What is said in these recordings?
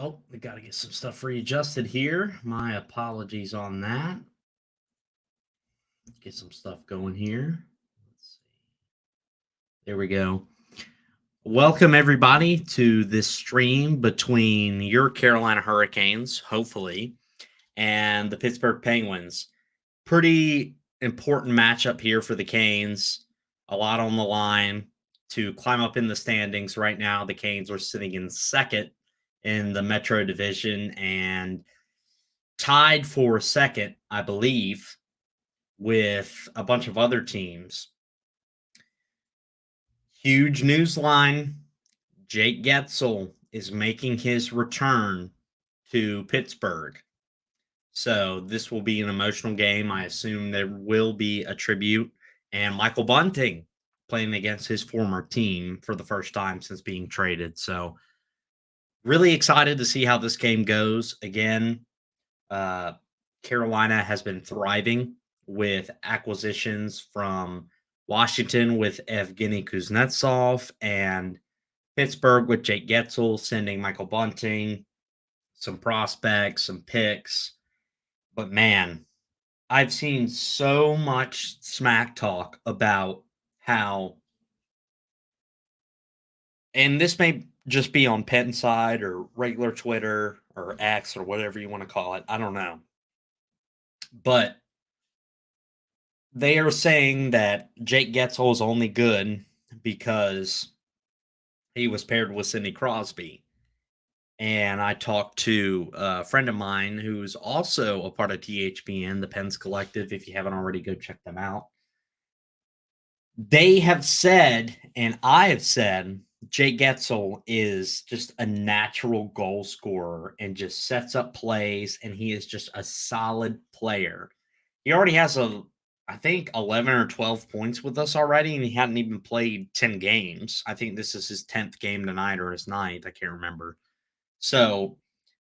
Oh, we got to get some stuff readjusted here. My apologies on that. Let's get some stuff going here. Let's see. There we go. Welcome, everybody, to this stream between your Carolina Hurricanes, hopefully, and the Pittsburgh Penguins. Pretty important matchup here for the Canes. A lot on the line to climb up in the standings. Right now, the Canes are sitting in second in the Metro Division and tied for second, I believe, with a bunch of other teams. Huge news line. Jake Getsel is making his return to Pittsburgh. So this will be an emotional game. I assume there will be a tribute. And Michael Bunting playing against his former team for the first time since being traded. So really excited to see how this game goes. Again, Carolina has been thriving with acquisitions from Washington with Evgeny Kuznetsov and Pittsburgh with Jake Getsel, sending Michael Bunting, some prospects, some picks. But man, I've seen so much smack talk about how, and this may just be on Penn side or regular Twitter or X or whatever you want to call it. I don't know. But they are saying that Jake Getsel is only good because he was paired with Sidney Crosby. And I talked to a friend of mine who's also a part of THPN, the Pens Collective. If you haven't already, go check them out. They have said, and I have said, Jake Getsel is just a natural goal scorer and just sets up plays, and he is just a solid player. He already has I think 11 or 12 points with us already, and he hadn't even played 10 games. I think this is his 10th game tonight or his 9th. I can't remember. So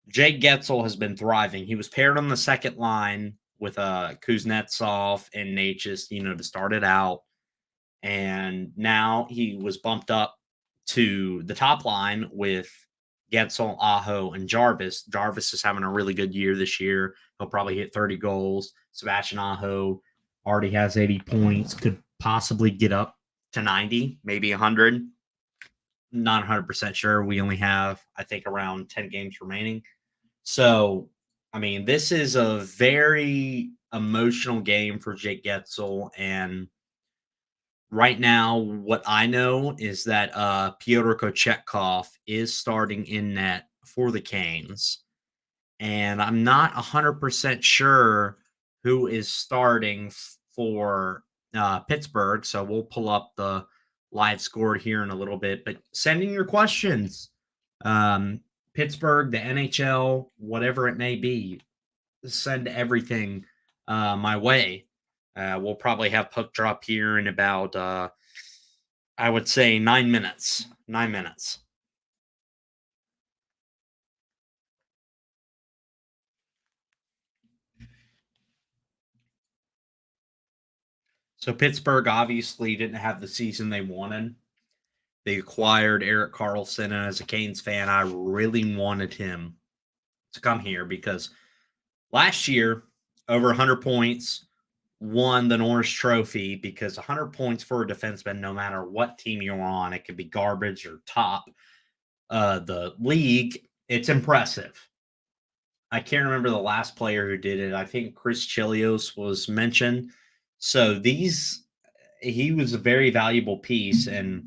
Jake Getsel has been thriving. He was paired on the second line with Kuznetsov and Natchez, to start it out. And now he was bumped up to the top line with Getsel, Aho, and Jarvis. Jarvis is having a really good year this year. He'll probably hit 30 goals. Sebastian Aho already has 80 points, could possibly get up to 90, maybe 100. Not 100% sure. We only have, I think, around 10 games remaining. So, I mean, this is a very emotional game for Jake Getsel. And right now, what I know is that Pyotr Kochetkov is starting in net for the Canes. And I'm not 100% sure who is starting for Pittsburgh. So we'll pull up the live score here in a little bit. But send in your questions. Pittsburgh, the NHL, whatever it may be, send everything my way. We'll probably have puck drop here in about, I would say, 9 minutes. 9 minutes. So Pittsburgh obviously didn't have the season they wanted. They acquired Erik Karlsson, and as a Canes fan, I really wanted him to come here because last year, over 100 points, won the Norris Trophy because 100 points for a defenseman, no matter what team you're on, it could be garbage or top the league, it's impressive. I can't remember the last player who did it. I think Chris Chelios was mentioned. So he was a very valuable piece. And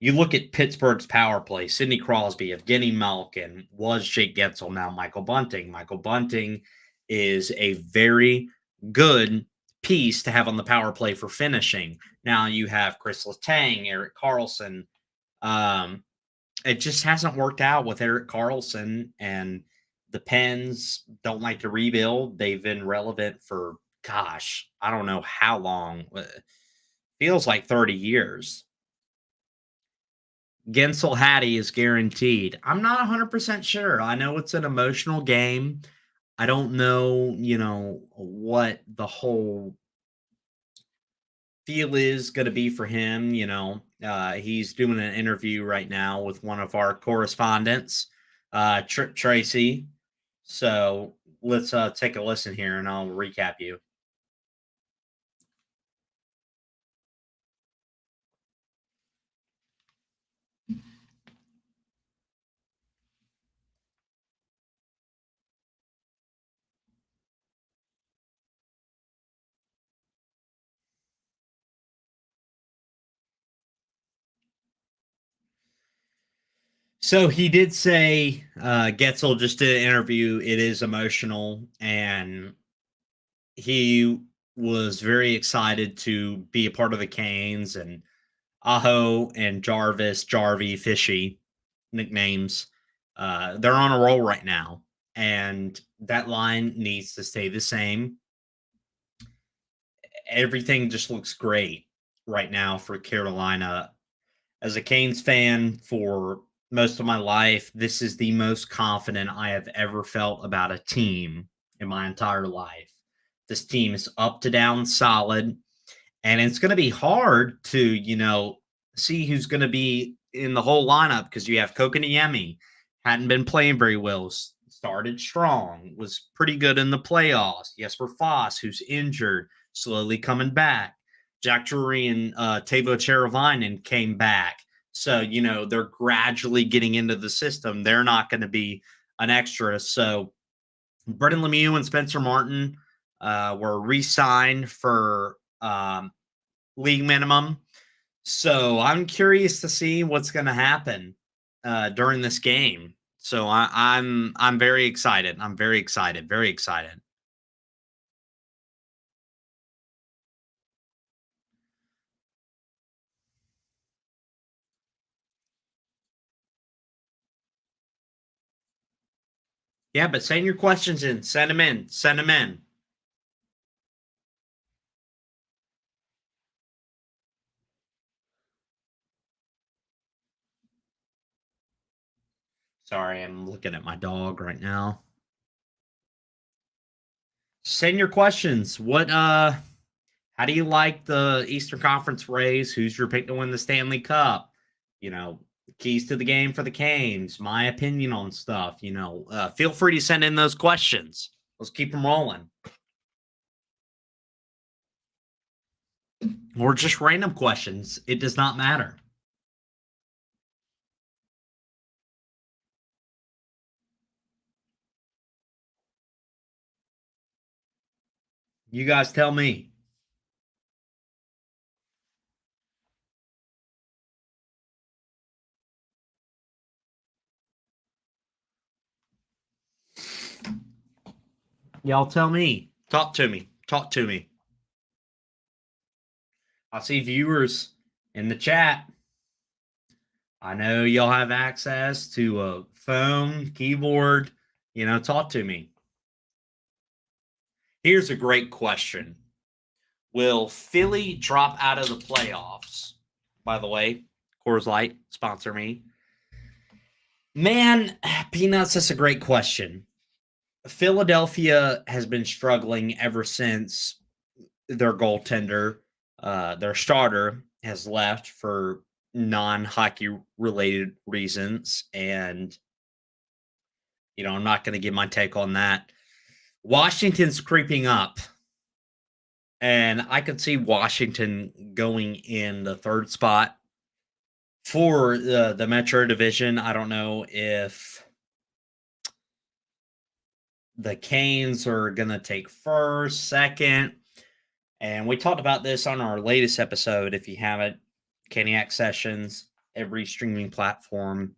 you look at Pittsburgh's power play, Sidney Crosby, Evgeny Malkin, was Jake Getsel, now Michael Bunting. Michael Bunting is a very good piece to have on the power play for finishing. Now you have Chris Letang, Erik Karlsson. It just hasn't worked out with Erik Karlsson, and the Pens don't like to rebuild. They've been relevant for, gosh, I don't know how long. Feels like 30 years. Gensel Hattie is guaranteed. I'm not 100% sure. I know it's an emotional game. I don't know, what the whole feel is going to be for him. He's doing an interview right now with one of our correspondents Tracy. So let's take a listen here and I'll recap you. So he did say Getzel just did an interview. It is emotional, and he was very excited to be a part of the Canes and Aho and Jarvis, Jarvie, Fishy nicknames. They're on a roll right now, and that line needs to stay the same. Everything just looks great right now for Carolina. As a Canes fan for most of my life, this is the most confident I have ever felt about a team in my entire life. This team is up to down solid, and it's going to be hard to, see who's going to be in the whole lineup because you have Kokoniemi, hadn't been playing very well, started strong, was pretty good in the playoffs. Jesper Foss, who's injured, slowly coming back. Jack Drury and Tavo Cheravainen came back. So, they're gradually getting into the system. They're not going to be an extra. So, Brendan Lemieux and Spencer Martin were re-signed for league minimum. So I'm curious to see what's going to happen during this game. So I'm very excited. I'm very excited. Very excited. Yeah, but send your questions in. Send them in. Send them in. Sorry, I'm looking at my dog right now. Send your questions. How do you like the Eastern Conference race? Who's your pick to win the Stanley Cup? You know, keys to the game for the Canes, my opinion on stuff. Feel free to send in those questions. Let's keep them rolling. Or just random questions. It does not matter. You guys tell me. Y'all tell me. Talk to me. Talk to me. I see viewers in the chat. I know y'all have access to a phone, keyboard. Talk to me. Here's a great question. Will Philly drop out of the playoffs? By the way, Coors Light, sponsor me. Man, Peanuts, that's a great question. Philadelphia has been struggling ever since their goaltender, their starter, has left for non-hockey related reasons. And, I'm not going to give my take on that. Washington's creeping up. And I could see Washington going in the third spot for the Metro Division. I don't know if the Canes are going to take first, second. And we talked about this on our latest episode. If you haven't, Caniac Sessions, every streaming platform,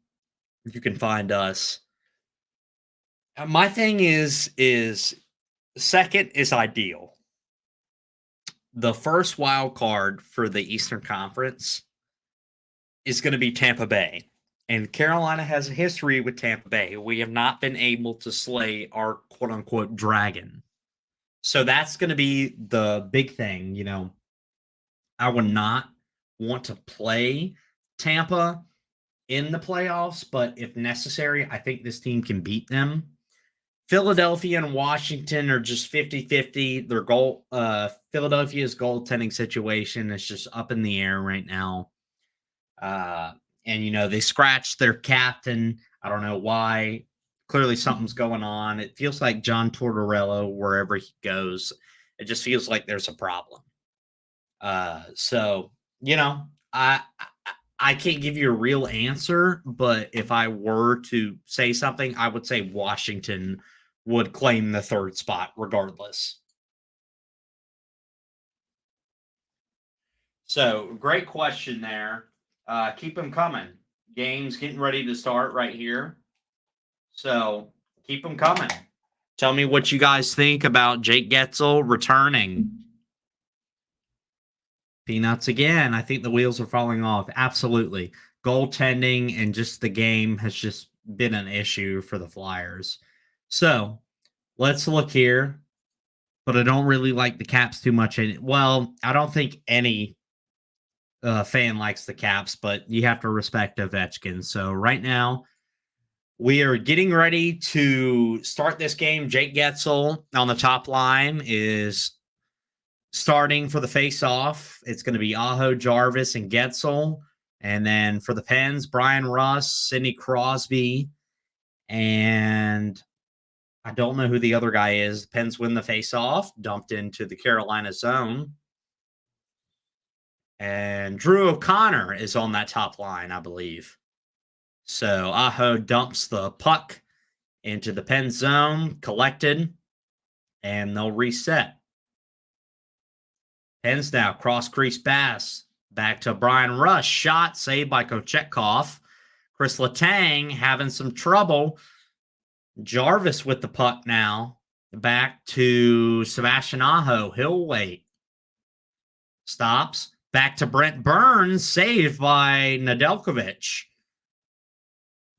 you can find us. My thing is second is ideal. The first wild card for the Eastern Conference is going to be Tampa Bay. And Carolina has a history with Tampa Bay. We have not been able to slay our quote unquote dragon. So that's going to be the big thing. I would not want to play Tampa in the playoffs, but if necessary, I think this team can beat them. Philadelphia and Washington are just 50-50. Philadelphia's goaltending situation is just up in the air right now. And they scratched their captain. I don't know why. Clearly, something's going on. It feels like John Tortorella, wherever he goes, it just feels like there's a problem. So you know, I can't give you a real answer, but if I were to say something, I would say Washington would claim the third spot regardless. So great question there. Keep them coming. Games getting ready to start right here. So keep them coming. Tell me what you guys think about Jake Getzel returning. Peanuts again. I think the wheels are falling off. Absolutely. Goaltending and just the game has just been an issue for the Flyers. So let's look here. But I don't really like the Caps too much. Well, I don't think any fan likes the Caps, but you have to respect Ovechkin. So right now, we are getting ready to start this game. Jake Getzel on the top line is starting for the face-off. It's going to be Aho, Jarvis, and Getzel. And then for the Pens, Brian Russ, Sidney Crosby, and I don't know who the other guy is. Pens win the face-off, dumped into the Carolina zone. And Drew O'Connor is on that top line, I believe. So Aho dumps the puck into the pen zone, collected, and they'll reset. Pens now, cross crease pass. Back to Brian Rush. Shot saved by Kochetkov. Chris Letang having some trouble. Jarvis with the puck now. Back to Sebastian Aho. He'll wait. Stops. Back to Brent Burns. Saved by Nedeljkovic.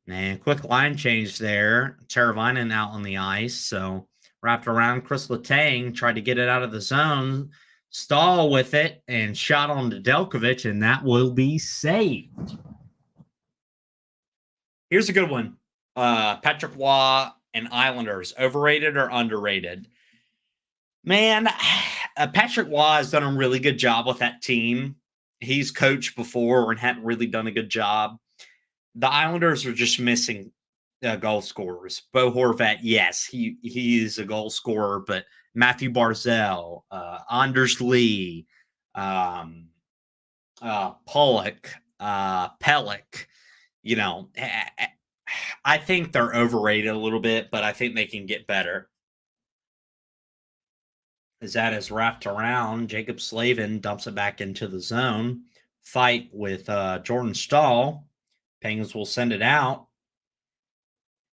And quick line change there. Teravainen out on the ice. So wrapped around. Chris Letang tried to get it out of the zone. Stahl with it and shot on Nedeljkovic, and that will be saved. Here's a good one. Patrick Waugh and Islanders, overrated or underrated? Man, Patrick Waugh has done a really good job with that team. He's coached before and hadn't really done a good job. The Islanders are just missing goal scorers. Bo Horvat, yes, he is a goal scorer, but Matthew Barzal, Anders Lee, Pollock, Pellick, you know, I think they're overrated a little bit, but I think they can get better. As that is wrapped around, Jacob Slavin dumps it back into the zone. Fight with Jordan Stahl. Penguins will send it out.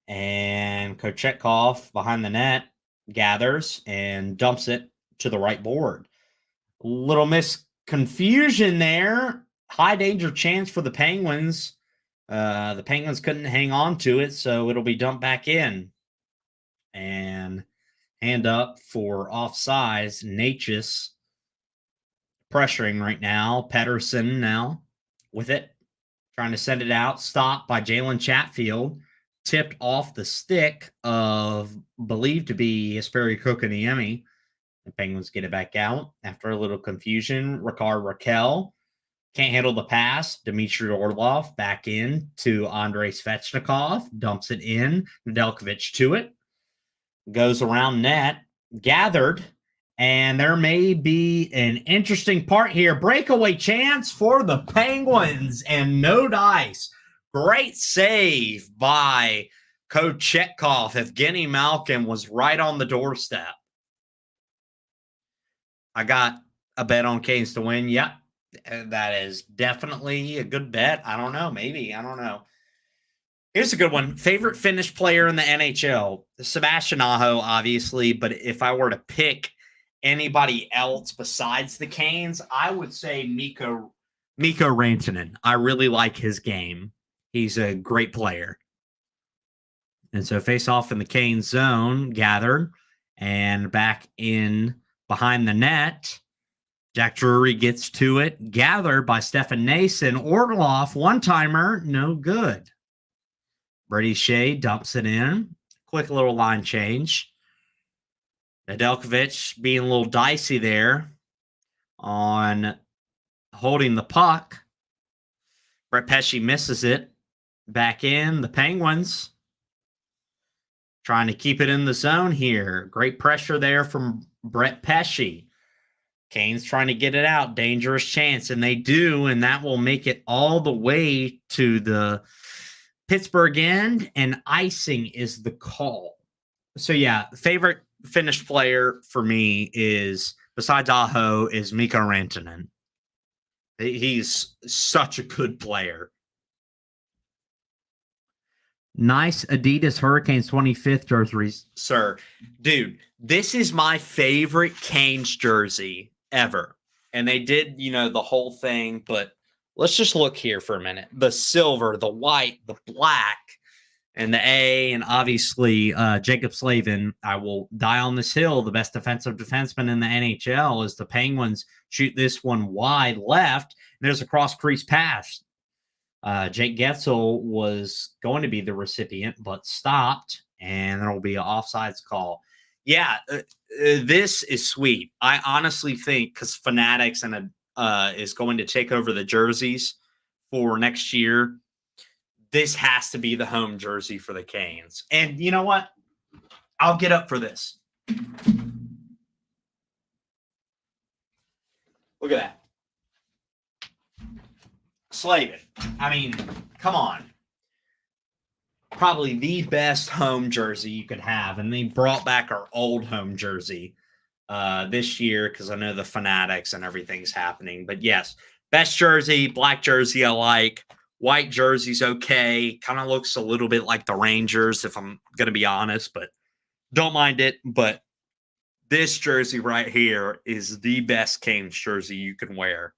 And Kochetkov behind the net gathers and dumps it to the right board. Little confusion there. High danger chance for the Penguins. The Penguins couldn't hang on to it, so it'll be dumped back in. And hand up for offsides. Natchez pressuring right now. Pedersen now with it. Trying to send it out. Stopped by Jalen Chatfield. Tipped off the stick of believed to be Jesperi Kotkaniemi. The Penguins get it back out after a little confusion. Ricard Raquel can't handle the pass. Dmitry Orlov back in to Andrei Svechnikov. Dumps it in. Nedeljkovic to it. Goes around net. Gathered. And there may be an interesting part here. Breakaway chance for the Penguins and no dice. Great save by Kochetkov. Evgeny Malkin was right on the doorstep. I got a bet on Canes to win. Yep. That is definitely a good bet. I don't know. Maybe. I don't know. Here's a good one. Favorite Finnish player in the NHL? Sebastian Aho, obviously. But if I were to pick anybody else besides the Canes, I would say Mikko Rantanen. I really like his game. He's a great player. And so face off in the Canes zone, gathered, and back in behind the net. Jack Drury gets to it, gathered by Stefan Nason. Orlov, one-timer, no good. Brady Shea dumps it in. Quick little line change. Nedeljkovic being a little dicey there on holding the puck. Brett Pesce misses it. back in. The Penguins trying to keep it in the zone here. Great pressure there from Brett Pesce. Kane's trying to get it out. Dangerous chance, and they do, and that will make it all the way to the Pittsburgh end, and icing is the call. So, yeah, favorite Finnish player for me is, besides Aho, is Mikko Rantanen. He's such a good player. Nice Adidas Hurricanes 25th jerseys, sir. Dude, this is my favorite Canes jersey ever. And they did, the whole thing, but let's just look here for a minute. The silver, the white, the black, and the A, and obviously Jacob Slavin. I will die on this hill. The best defensive defenseman in the NHL is the Penguins shoot this one wide left. And there's a cross crease pass. Jake Getzel was going to be the recipient, but stopped, and there will be an offsides call. Yeah, this is sweet. I honestly think because Fanatics is going to take over the jerseys for next year, this has to be the home jersey for the Canes. And you know what? I'll get up for this. Look at that. Slavin. I mean, come on. Probably the best home jersey you could have. And they brought back our old home jersey this year because I know the Fanatics and everything's happening. But yes, best jersey, black jersey I like. White jersey's okay. Kind of looks a little bit like the Rangers, if I'm going to be honest, but don't mind it. But this jersey right here is the best Canes jersey you can wear.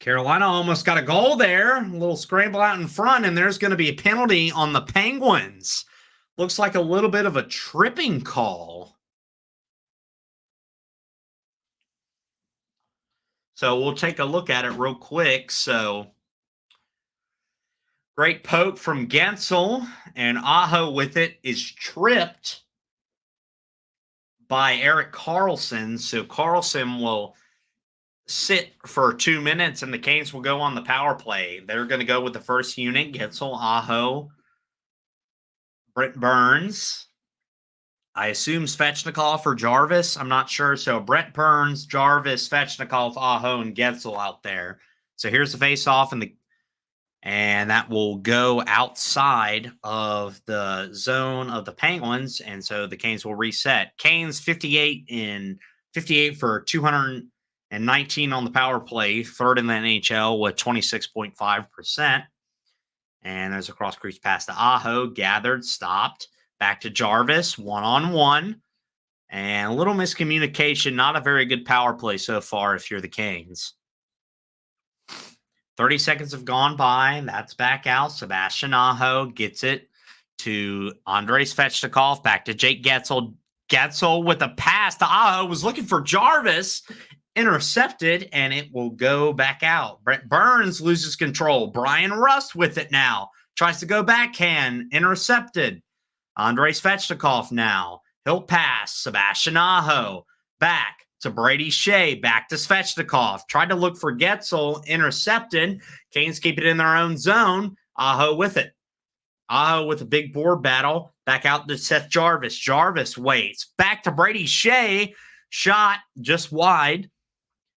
Carolina almost got a goal there. A little scramble out in front, and there's going to be a penalty on the Penguins. Looks like a little bit of a tripping call. So we'll take a look at it real quick. So great poke from Gensel, and Aho with it is tripped by Erik Karlsson. So Karlsson will sit for 2 minutes, and the Canes will go on the power play. They're going to go with the first unit: Gensel, Aho, Brent Burns. I assume Svechnikov or Jarvis. I'm not sure. So Brent Burns, Jarvis, Svechnikov, Aho, and Gensel out there. So here's the face-off, and that will go outside of the zone of the Penguins, and so the Canes will reset. Canes 58 for 219 on the power play, third in the NHL with 26.5%. And there's a cross crease pass to Aho, gathered, stopped, back to Jarvis, one-on-one, and a little miscommunication. Not a very good power play so far if you're the Canes. 30 seconds have gone by. That's back out. Sebastian Aho gets it to Andrei Svechnikov, back to Jake Getzel. Getzel with a pass to Aho, was looking for Jarvis, intercepted, and it will go back out. Brent Burns loses control. Brian Rust with it now. Tries to go backhand, intercepted. Andrei Svechnikov now. He'll pass. Sebastian Aho back to Brady Shea, back to Svechnikov. Tried to look for Getzel, intercepted. Canes keep it in their own zone. Aho with it. Aho with a big board battle. Back out to Seth Jarvis. Jarvis waits. Back to Brady Shea. Shot just wide.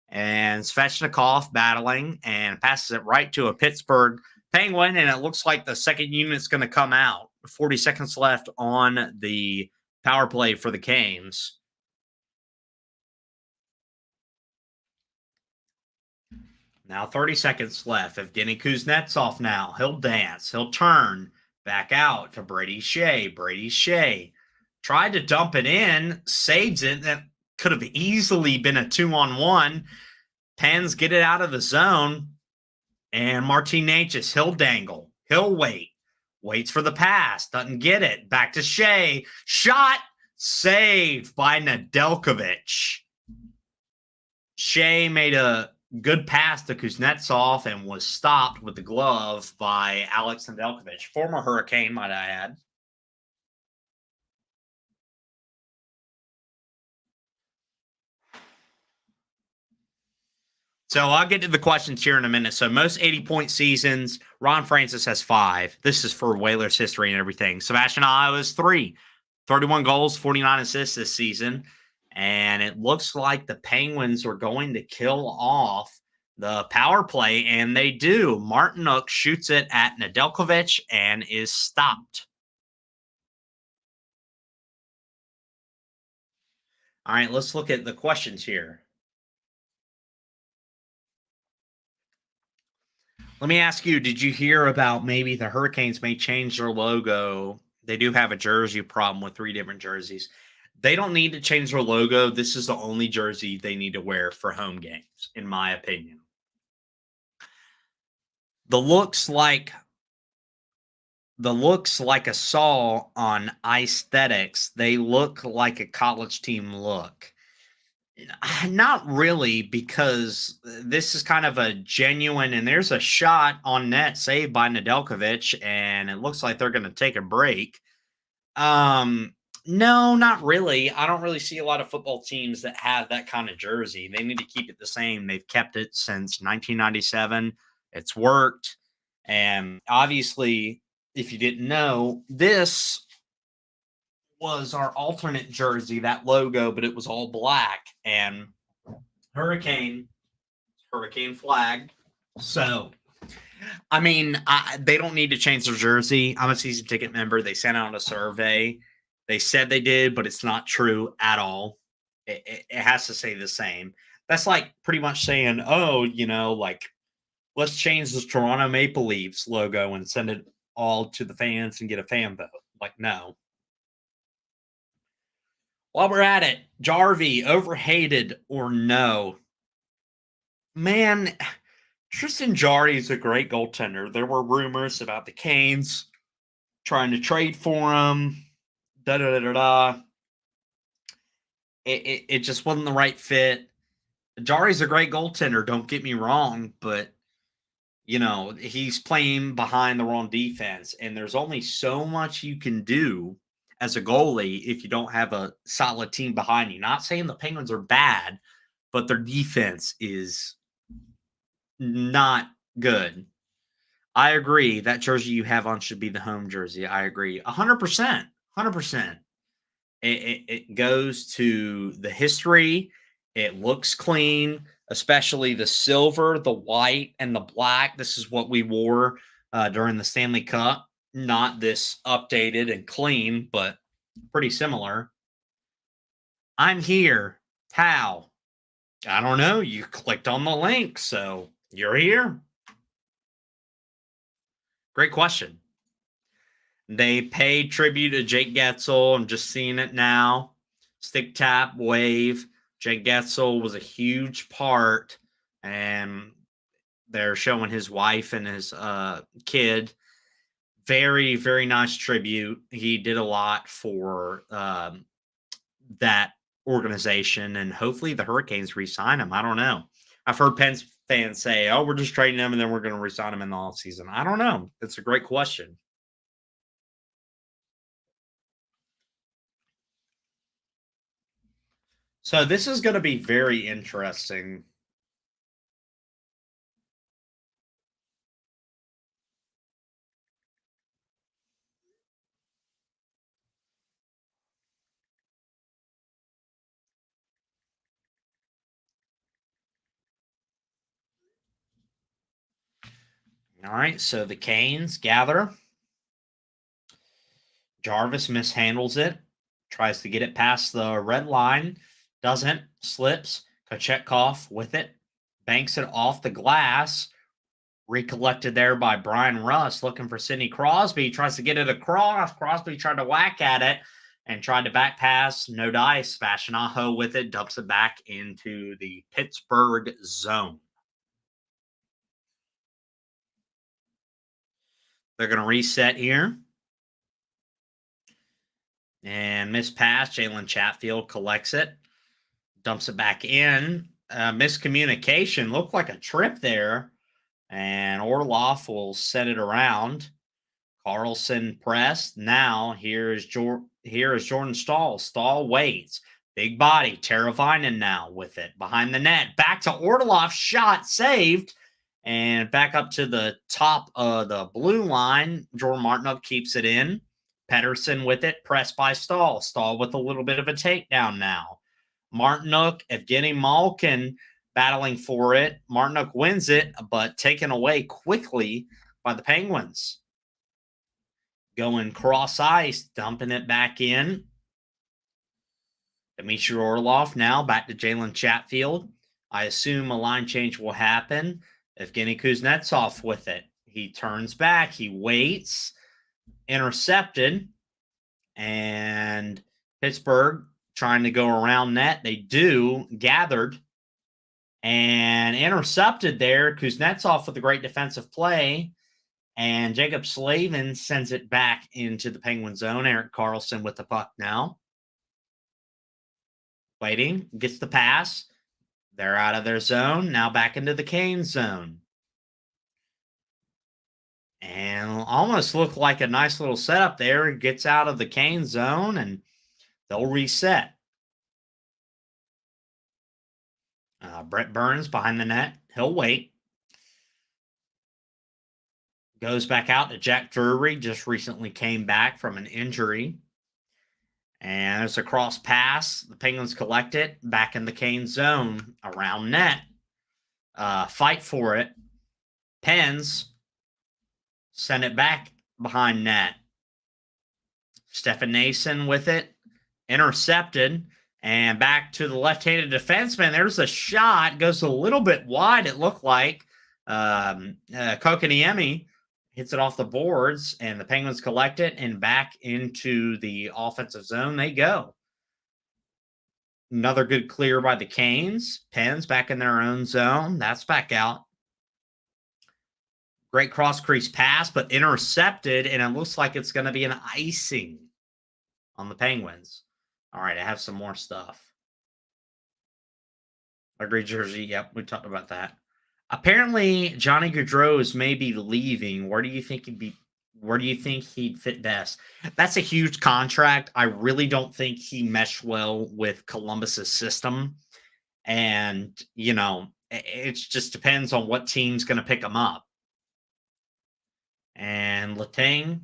And Svechnikov battling and passes it right to a Pittsburgh Penguin. And it looks like the second unit's going to come out. 40 seconds left on the power play for the Canes. Now 30 seconds left. Evgeny Kuznetsov now. He'll dance. He'll turn back out to Brady Shea. Brady Shea tried to dump it in. Saves it. That could have easily been a 2-on-1. Pens get it out of the zone. And Martinez, he'll dangle. He'll wait. Waits for the pass. Doesn't get it. Back to Shea. Shot. Saved by Nedeljkovic. Shea made a good pass to Kuznetsov and was stopped with the glove by Alex Nedeljkovic, former Hurricane, might I add. So I'll get to the questions here in a minute. So most 80-point seasons, Ron Francis has 5. This is for Whalers history and everything. Sebastian Aho has 3. 31 goals, 49 assists this season. And it looks like the Penguins are going to kill off the power play, and they do. Martinook shoots it at Nedeljkovic and is stopped. All right, let's look at the questions here. Let me ask you, did you hear about maybe the Hurricanes may change their logo? They do have a jersey problem with 3 different jerseys. They don't need to change their logo. This is the only jersey they need to wear for home games, in my opinion. The looks like a saw on aesthetics. They look like a college team look. Not really, because this is kind of a genuine, and there's a shot on net saved by Nedeljkovic, and it looks like they're going to take a break. No, not really. I don't really see a lot of football teams that have that kind of jersey. They need to keep it the same. They've kept it since 1997. It's worked. And obviously, if you didn't know, this was our alternate jersey, that logo, but it was all black and hurricane flag. So, I mean, they don't need to change their jersey. I'm a season ticket member. They sent out a survey. They said they did, but it's not true at all. It has to say the same. That's like pretty much saying, oh, like, let's change the Toronto Maple Leafs logo and send it all to the fans and get a fan vote. Like, no. While we're at it, Jarvie, overhated or no? Man, Tristan Jarry is a great goaltender. There were rumors about the Canes trying to trade for him. It just wasn't the right fit. Jarry's a great goaltender, don't get me wrong, but he's playing behind the wrong defense, and there's only so much you can do as a goalie if you don't have a solid team behind you. Not saying the Penguins are bad, but their defense is not good. I agree. That jersey you have on should be the home jersey. I agree. 100%. 100%. It goes to the history. It looks clean, especially the silver, the white, and the black. This is what we wore during the Stanley Cup. Not this updated and clean, but pretty similar. I'm here. How? I don't know. You clicked on the link, so you're here. Great question. They paid tribute to Jake Getzel. I'm just seeing it now. Stick tap, wave. Jake Getzel was a huge part, and they're showing his wife and his kid. Very, very nice tribute. He did a lot for that organization, and hopefully the Hurricanes re-sign him. I don't know. I've heard Pens fans say, oh, we're just trading him and then we're going to re-sign him in the offseason. I don't know. It's a great question. So this is going to be very interesting. All right, so the Canes gather. Jarvis mishandles it, tries to get it past the red line, doesn't, slips. Kochetkov with it, banks it off the glass. Recollected there by Brian Russ, looking for Sidney Crosby. Tries to get it across. Crosby tried to whack at it and tried to back pass. No dice. Sebastian Aho with it, dumps it back into the Pittsburgh zone. They're going to reset here. And miss pass. Jalen Chatfield collects it. Dumps it back in. Miscommunication. Looked like a trip there. And Orloff will set it around. Carlson pressed. Now here is Jordan Stahl. Stahl waits. Big body, Teravainen now with it behind the net. Back to Orlov, shot saved. And back up to the top of the blue line. Jordan Martinook keeps it in. Pettersson with it, pressed by Stahl. Stahl with a little bit of a takedown now. Martinook, Evgeny Malkin battling for it. Martinook wins it, but taken away quickly by the Penguins. Going cross ice, dumping it back in. Dmitry Orlov now back to Jalen Chatfield. I assume a line change will happen. Evgeny Kuznetsov with it. He turns back. He waits. Intercepted. And Pittsburgh trying to go around net. They do. Gathered. And intercepted there. Kuznetsov with a great defensive play. And Jacob Slavin sends it back into the Penguin zone. Erik Karlsson with the puck now. Waiting. Gets the pass. They're out of their zone. Now back into the Canes zone. And almost look like a nice little setup there. It gets out of the Canes zone and they'll reset. Brett Burns behind the net. He'll wait. Goes back out to Jack Drury. Just recently came back from an injury. And there's a cross pass. The Penguins collect it. Back in the Canes zone. Around net. Fight for it. Pens. Send it back behind net. Stefan Nason with it. Intercepted. And back to the left-handed defenseman. There's a shot. Goes a little bit wide, it looked like. Kokoniemi hits it off the boards, and the Penguins collect it, and back into the offensive zone they go. Another good clear by the Canes. Pens back in their own zone. That's back out. Great cross-crease pass, but intercepted, and it looks like it's going to be an icing on the Penguins. All right, I have some more stuff. Agree jersey. Yep, we talked about that. Apparently, Johnny Gaudreau may be leaving. Where do you think he'd fit best? That's a huge contract. I really don't think he meshed well with Columbus's system. And, it just depends on what team's going to pick him up. And Letang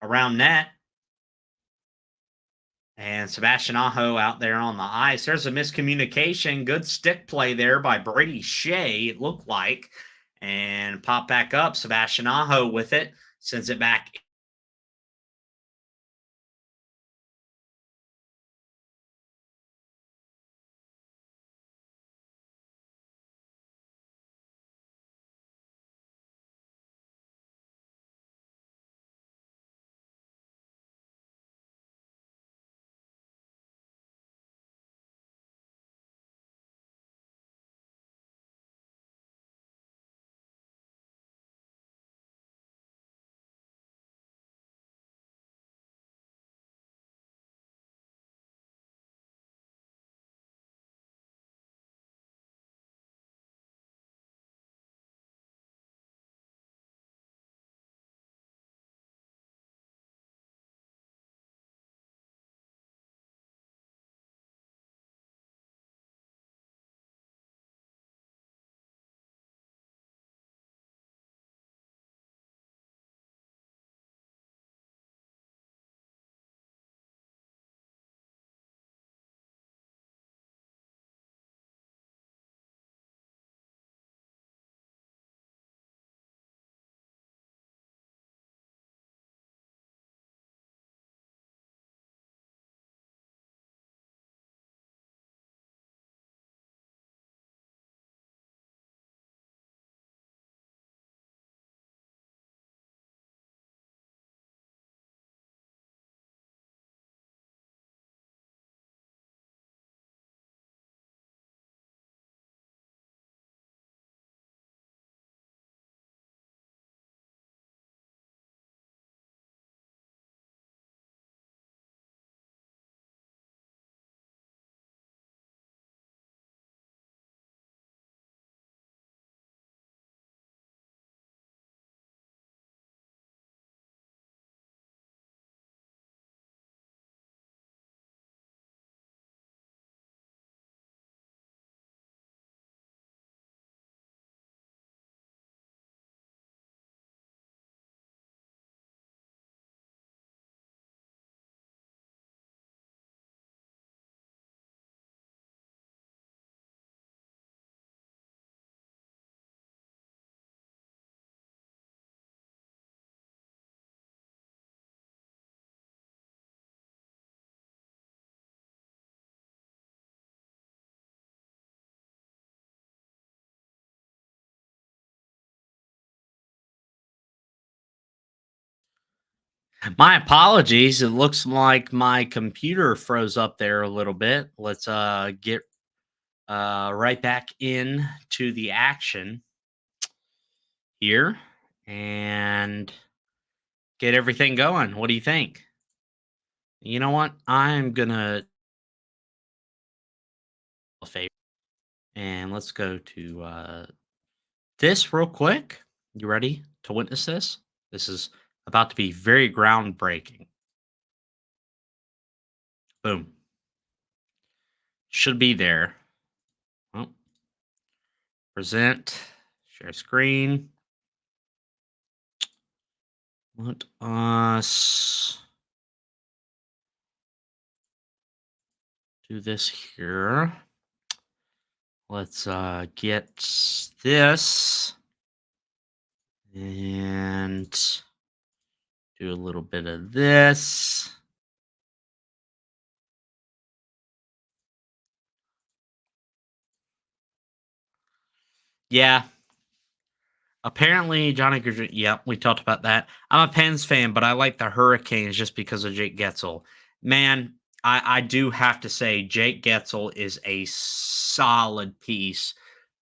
around net. And Sebastian Aho out there on the ice. There's a miscommunication. Good stick play there by Brady Shea, it looked like. And pop back up. Sebastian Aho with it. Sends it back My apologies. It looks like my computer froze up there a little bit. Let's get right back in to the action here and get everything going. What do you think? You know what? I'm gonna favor and let's go to this real quick. You ready to witness this? This is about to be very groundbreaking. Boom. Should be there. Oh, present, share screen. Let us do this here. Let's get this and do a little bit of this. Yeah. Apparently, Johnny Gaudreau. Yep, we talked about that. I'm a Pens fan, but I like the Hurricanes just because of Jake Getzel. Man, I do have to say, Jake Getzel is a solid piece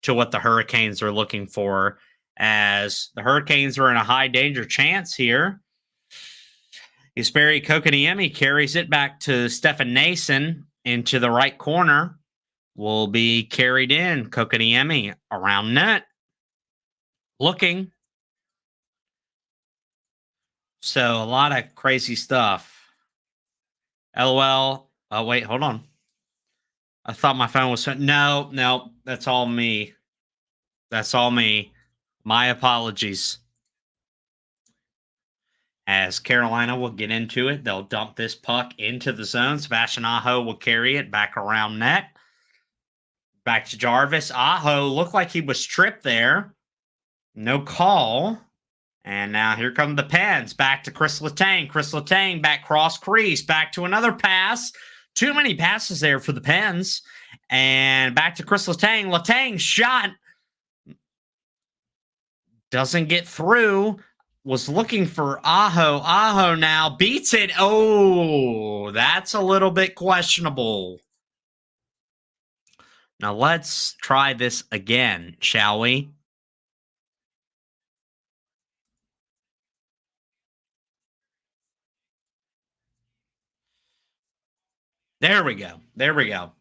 to what the Hurricanes are looking for, as the Hurricanes are in a high danger chance here. Jesperi Kotkaniemi carries it back to Stefan Nason into the right corner. Will be carried in. Kotkaniemi around net. Looking. So a lot of crazy stuff. LOL. Oh, wait, hold on. I thought my phone was. No, that's all me. That's all me. My apologies. As Carolina will get into it, they'll dump this puck into the zone. Sebastian Aho will carry it back around net. Back to Jarvis. Aho looked like he was tripped there. No call. And now here come the Pens. Back to Chris Letang. Chris Letang back cross crease. Back to another pass. Too many passes there for the Pens. And back to Chris Letang. Letang shot. Doesn't get through. Was looking for Aho. Aho now beats it. Oh, that's a little bit questionable. Now let's try this again, shall we? There we go. There we go.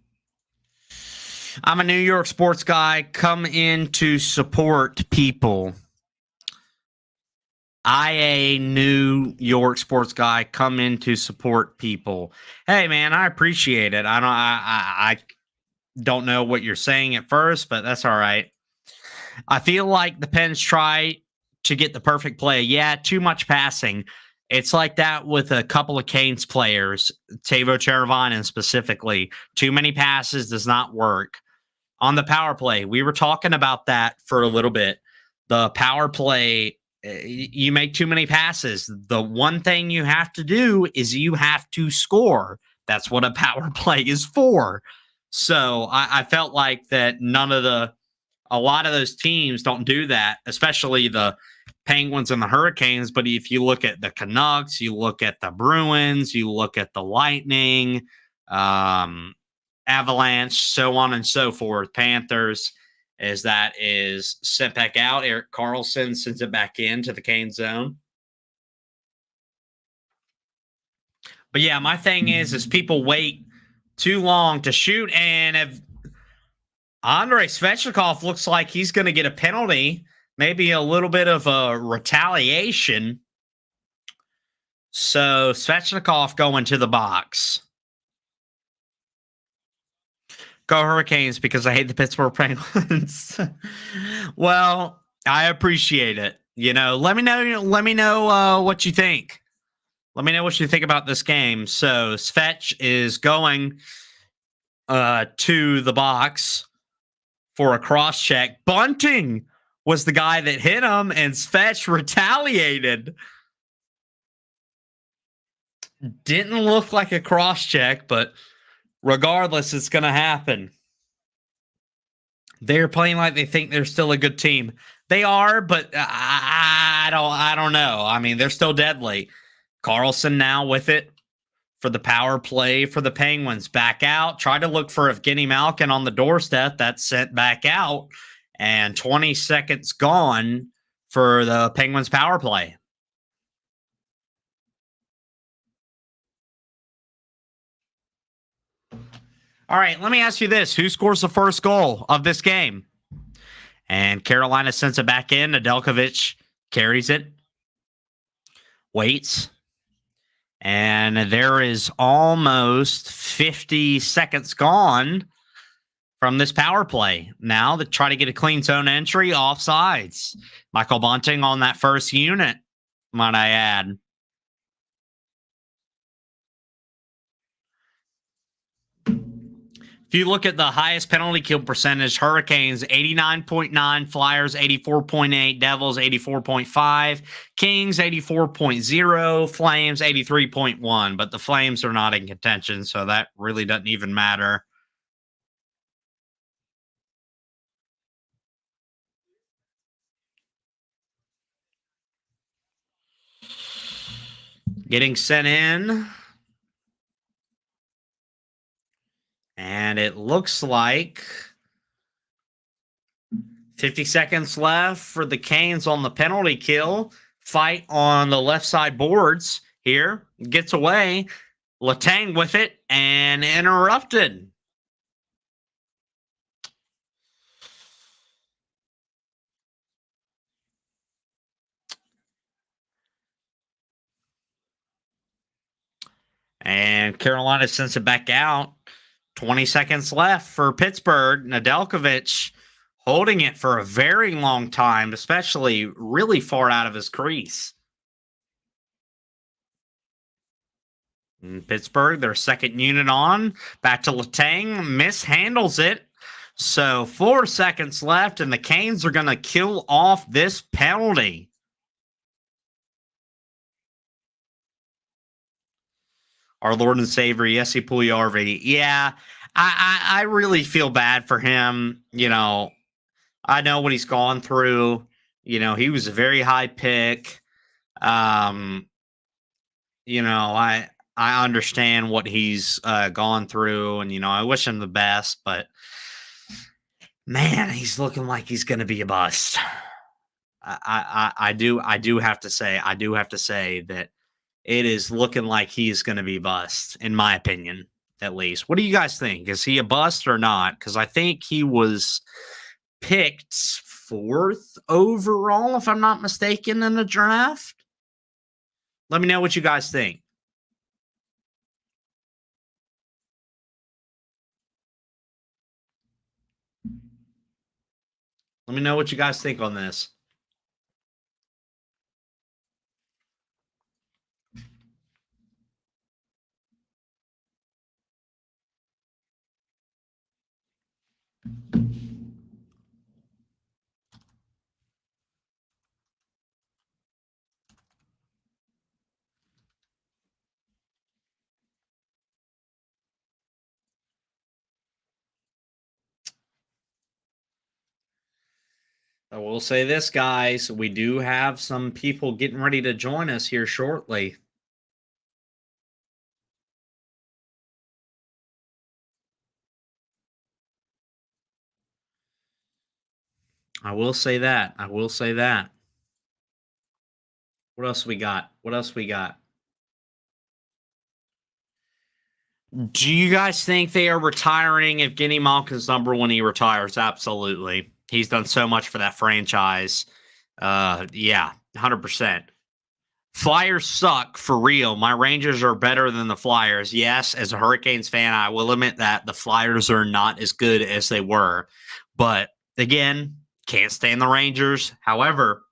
I'm a New York sports guy. Come in to support people. A New York sports guy. Come in to support people. Hey, man, I appreciate it. I don't know what you're saying at first, but that's all right. I feel like the Pens try to get the perfect play. Yeah, too much passing. It's like that with a couple of Canes players, Tavo Cheravainen specifically. Too many passes does not work. On the power play, we were talking about that for a little bit. The power play, you make too many passes. The one thing you have to do is you have to score. That's what a power play is for. So I felt like that a lot of those teams don't do that, especially the Penguins and the Hurricanes. But if you look at the Canucks, you look at the Bruins, you look at the Lightning, Avalanche, so on and so forth, Panthers, as that is sent back out. Erik Karlsson sends it back into the Cane zone. But yeah, my thing is people wait too long to shoot, and if Andrei Svechnikov looks like he's going to get a penalty, maybe a little bit of a retaliation. So Svechnikov going to the box. Go Hurricanes because I hate the Pittsburgh Penguins. Well, I appreciate it. You know, let me know what you think. Let me know what you think about this game. So Svech is going to the box for a cross check. Bunting was the guy that hit him, and Svech retaliated. Didn't look like a cross check, but regardless, it's going to happen. They're playing like they think they're still a good team. They are, but I don't know. I mean, they're still deadly. Carlson now with it for the power play for the Penguins. Back out. Try to look for Evgeny Malkin on the doorstep. That's sent back out. And 20 seconds gone for the Penguins power play. All right, let me ask you this. Who scores the first goal of this game? And Carolina sends it back in. Nedeljkovic carries it. Waits. And there is almost 50 seconds gone from this power play. Now they try to get a clean zone entry, offsides. Michael Bunting on that first unit, might I add. If you look at the highest penalty kill percentage, Hurricanes 89.9, Flyers 84.8, Devils 84.5, Kings 84.0, Flames 83.1. But the Flames are not in contention, so that really doesn't even matter. Getting sent in. And it looks like 50 seconds left for the Canes on the penalty kill. Fight on the left side boards here. Gets away. Letang with it and interrupted. And Carolina sends it back out. 20 seconds left for Pittsburgh. Nedeljkovic holding it for a very long time, especially really far out of his crease. And Pittsburgh, their second unit on. Back to Letang. Mishandles it. So 4 seconds left, and the Canes are going to kill off this penalty. Our Lord and Savior, Jesse Puljujarvi. Yeah, I really feel bad for him. You know, I know what he's gone through. You know, he was a very high pick. You know, I understand what he's gone through, and you know, I wish him the best. But man, he's looking like he's going to be a bust. I do have to say that it is looking like he is going to be bust, in my opinion, at least. What do you guys think? Is he a bust or not? Because I think he was picked 4th overall, if I'm not mistaken, in the draft. Let me know what you guys think. Let me know what you guys think on this. I will say this, guys. We do have some people getting ready to join us here shortly. I will say that. I will say that. What else we got? What else we got? Do you guys think they are retiring Evgeny Malkin's number when he retires? Absolutely. He's done so much for that franchise. Yeah, 100%. Flyers suck for real. My Rangers are better than the Flyers. Yes, as a Hurricanes fan, I will admit that the Flyers are not as good as they were. But again, can't stand the Rangers. However,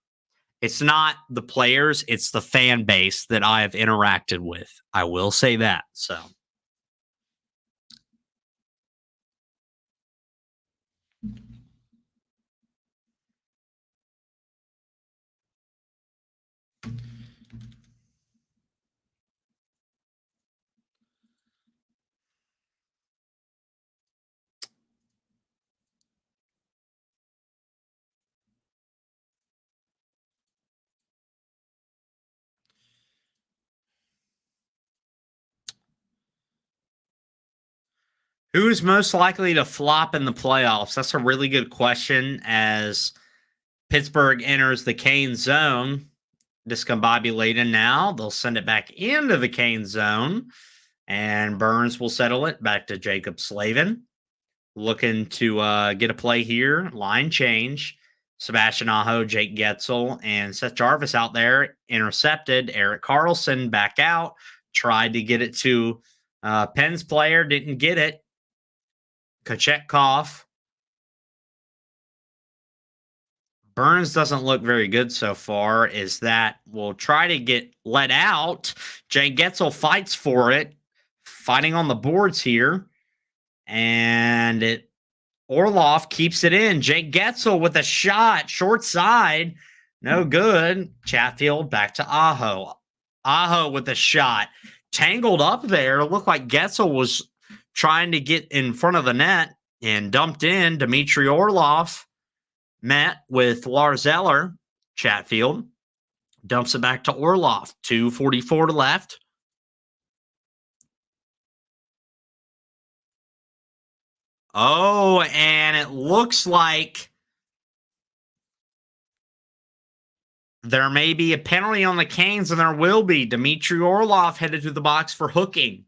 it's not the players, it's the fan base that I have interacted with. I will say that. So. Who's most likely to flop in the playoffs? That's a really good question as Pittsburgh enters the Kane zone. Discombobulated now. They'll send it back into the Kane zone, and Burns will settle it back to Jacob Slavin. Looking to get a play here. Line change. Sebastian Aho, Jake Getzel, and Seth Jarvis out there. Intercepted. Eric Carlson back out. Tried to get it to Penn's player. Didn't get it. Kochetkov. Burns doesn't look very good so far. Is that will try to get let out. Jake Getzel fights for it. Fighting on the boards here. And Orlov keeps it in. Jake Getzel with a shot, short side, no good. Chatfield back to Aho. Aho with a shot, tangled up there. It looked like Getzel was trying to get in front of the net and dumped in. Dmitry Orlov met with Lars Eller. Chatfield dumps it back to Orlov. 2:44 to left. Oh, and it looks like there may be a penalty on the Canes, and there will be. Dmitry Orlov headed to the box for hooking.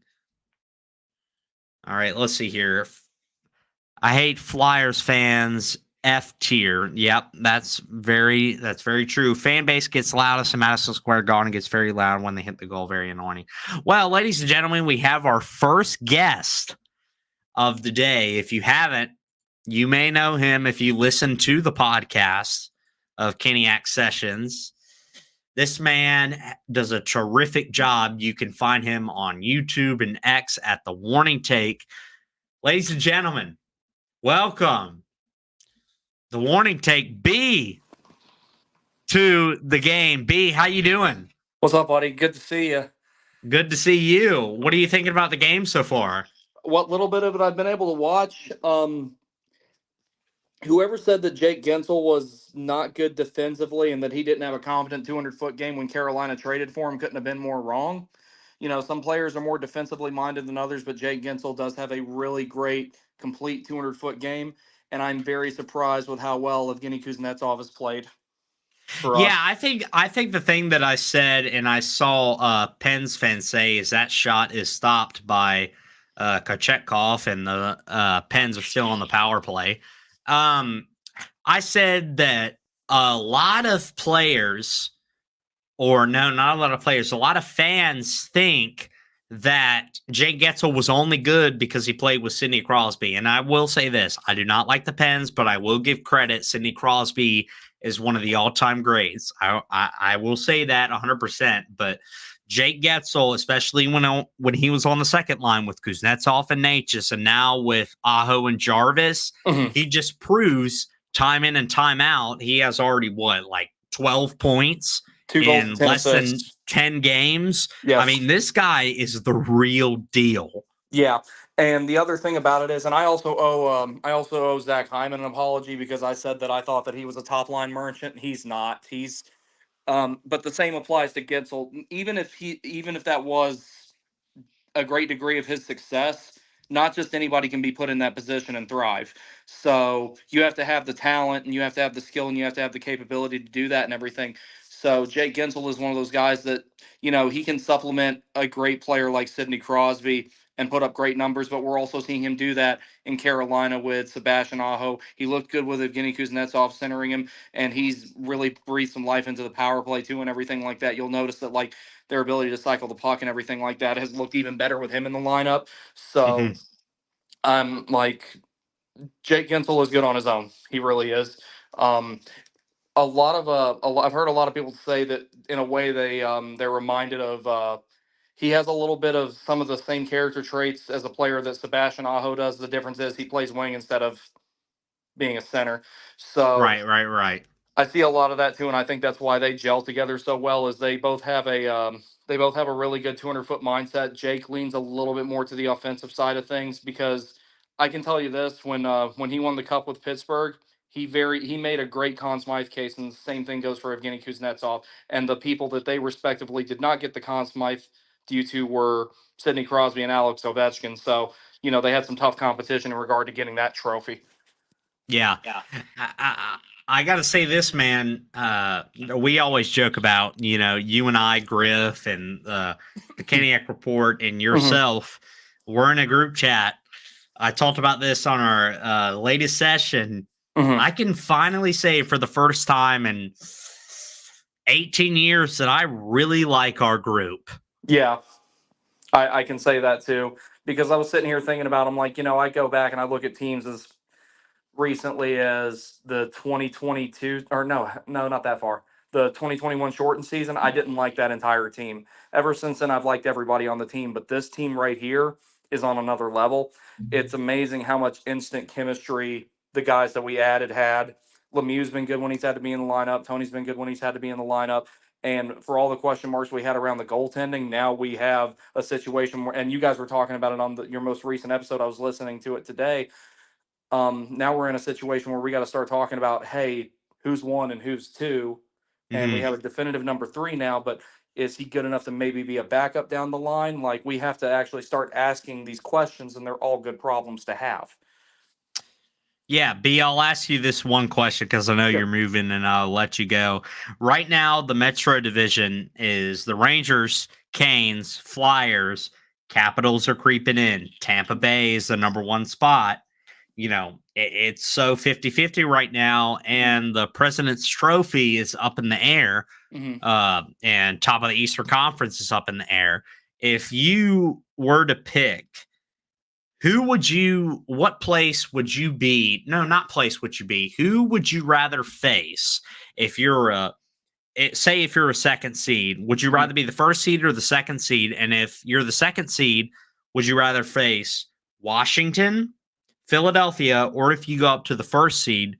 All right, let's see here. I hate Flyers fans. F tier. Yep, that's very true. Fan base gets loudest in Madison Square Garden, gets very loud when they hit the goal. Very annoying. Well, ladies and gentlemen, we have our first guest of the day. If you haven't, you may know him if you listen to the podcast of Keniac Sessions. This man does a terrific job. You can find him on YouTube and X at The Warning Take. Ladies and gentlemen, welcome The Warning Take B to the game. B, how you doing? What's up, buddy? Good to see you. Good to see you. What are you thinking about the game so far? What little bit of it I've been able to watch, whoever said that Jake Gensel was not good defensively and that he didn't have a competent 200-foot game when Carolina traded for him couldn't have been more wrong. You know, some players are more defensively minded than others, but Jake Gensel does have a really great, complete 200-foot game, and I'm very surprised with how well Evgeny Kuznetsov has played. Yeah, I think the thing that I said and I saw Penn's fans say is that shot is stopped by Kochetkov and the Pens are still on the power play. I said that a lot of players, or no, not a lot of players, a lot of fans think that Jake Getzel was only good because he played with Sidney Crosby. And I will say this, I do not like the Pens, but I will give credit. Sidney Crosby is one of the all-time greats. I will say that 100%. But Jake Getzel, especially when he was on the second line with Kuznetsov and Natchez, and now with Aho and Jarvis, he just proves time in and time out. He has already, 12 points in less than 10 games. Yes. I mean, this guy is the real deal. Yeah. And the other thing about it is, and I also owe Zach Hyman an apology because I said that I thought that he was a top line merchant. He's not. He's but the same applies to Gensel. Even if that was a great degree of his success, not just anybody can be put in that position and thrive. So you have to have the talent and you have to have the skill and you have to have the capability to do that and everything. So Jake Gensel is one of those guys that, you know, he can supplement a great player like Sidney Crosby and put up great numbers, but we're also seeing him do that in Carolina with Sebastian Aho. He looked good with Evgeny Kuznetsov centering him, and he's really breathed some life into the power play too and everything like that. You'll notice that, like, their ability to cycle the puck and everything like that has looked even better with him in the lineup. So I'm like, Jake Gensel is good on his own. He really is. I've heard a lot of people say that in a way they're reminded of he has a little bit of some of the same character traits as a player that Sebastian Aho does. The difference is he plays wing instead of being a center. So right. I see a lot of that too, and I think that's why they gel together so well. Is they both have a really good 200-foot mindset. Jake leans a little bit more to the offensive side of things because I can tell you this: when he won the cup with Pittsburgh, he made a great Conn Smythe case, and the same thing goes for Evgeny Kuznetsov. And the people that they respectively did not get the Conn Smythe due to were Sidney Crosby and Alex Ovechkin. So they had some tough competition in regard to getting that trophy. Yeah. I got to say this, man. We always joke about, you and I, Griff, and the Caniac Report, and yourself. We're in a group chat. I talked about this on our latest session. I can finally say for the first time in 18 years that I really like our group. Yeah, I can say that too, because I was sitting here thinking about, I'm like, I go back and I look at teams as recently as the 2022, or no, not that far. The 2021 shortened season, I didn't like that entire team. Ever since then, I've liked everybody on the team, but this team right here is on another level. It's amazing how much instant chemistry the guys that we added had. Lemieux's been good when he's had to be in the lineup. Tony's been good when he's had to be in the lineup. And for all the question marks we had around the goaltending, now we have a situation where, and you guys were talking about it on your most recent episode. I was listening to it today. Now we're in a situation where we got to start talking about, hey, who's one and who's two, and we have a definitive number 3 now. But is he good enough to maybe be a backup down the line? Like, we have to actually start asking these questions, and they're all good problems to have. Yeah, B, I'll ask you this one question because I know you're moving, and I'll let you go. Right now, the Metro Division is the Rangers, Canes, Flyers, Capitals are creeping in. Tampa Bay is the number 1 spot. It's so 50-50 right now, and the President's Trophy is up in the air, and top of the Eastern Conference is up in the air. If you were to pick, what place would you be? No, not place would you be. Who would you rather face if you're if you're a second seed? Would you rather be the first seed or the second seed? And if you're the second seed, would you rather face Washington, Philadelphia, or if you go up to the first seed,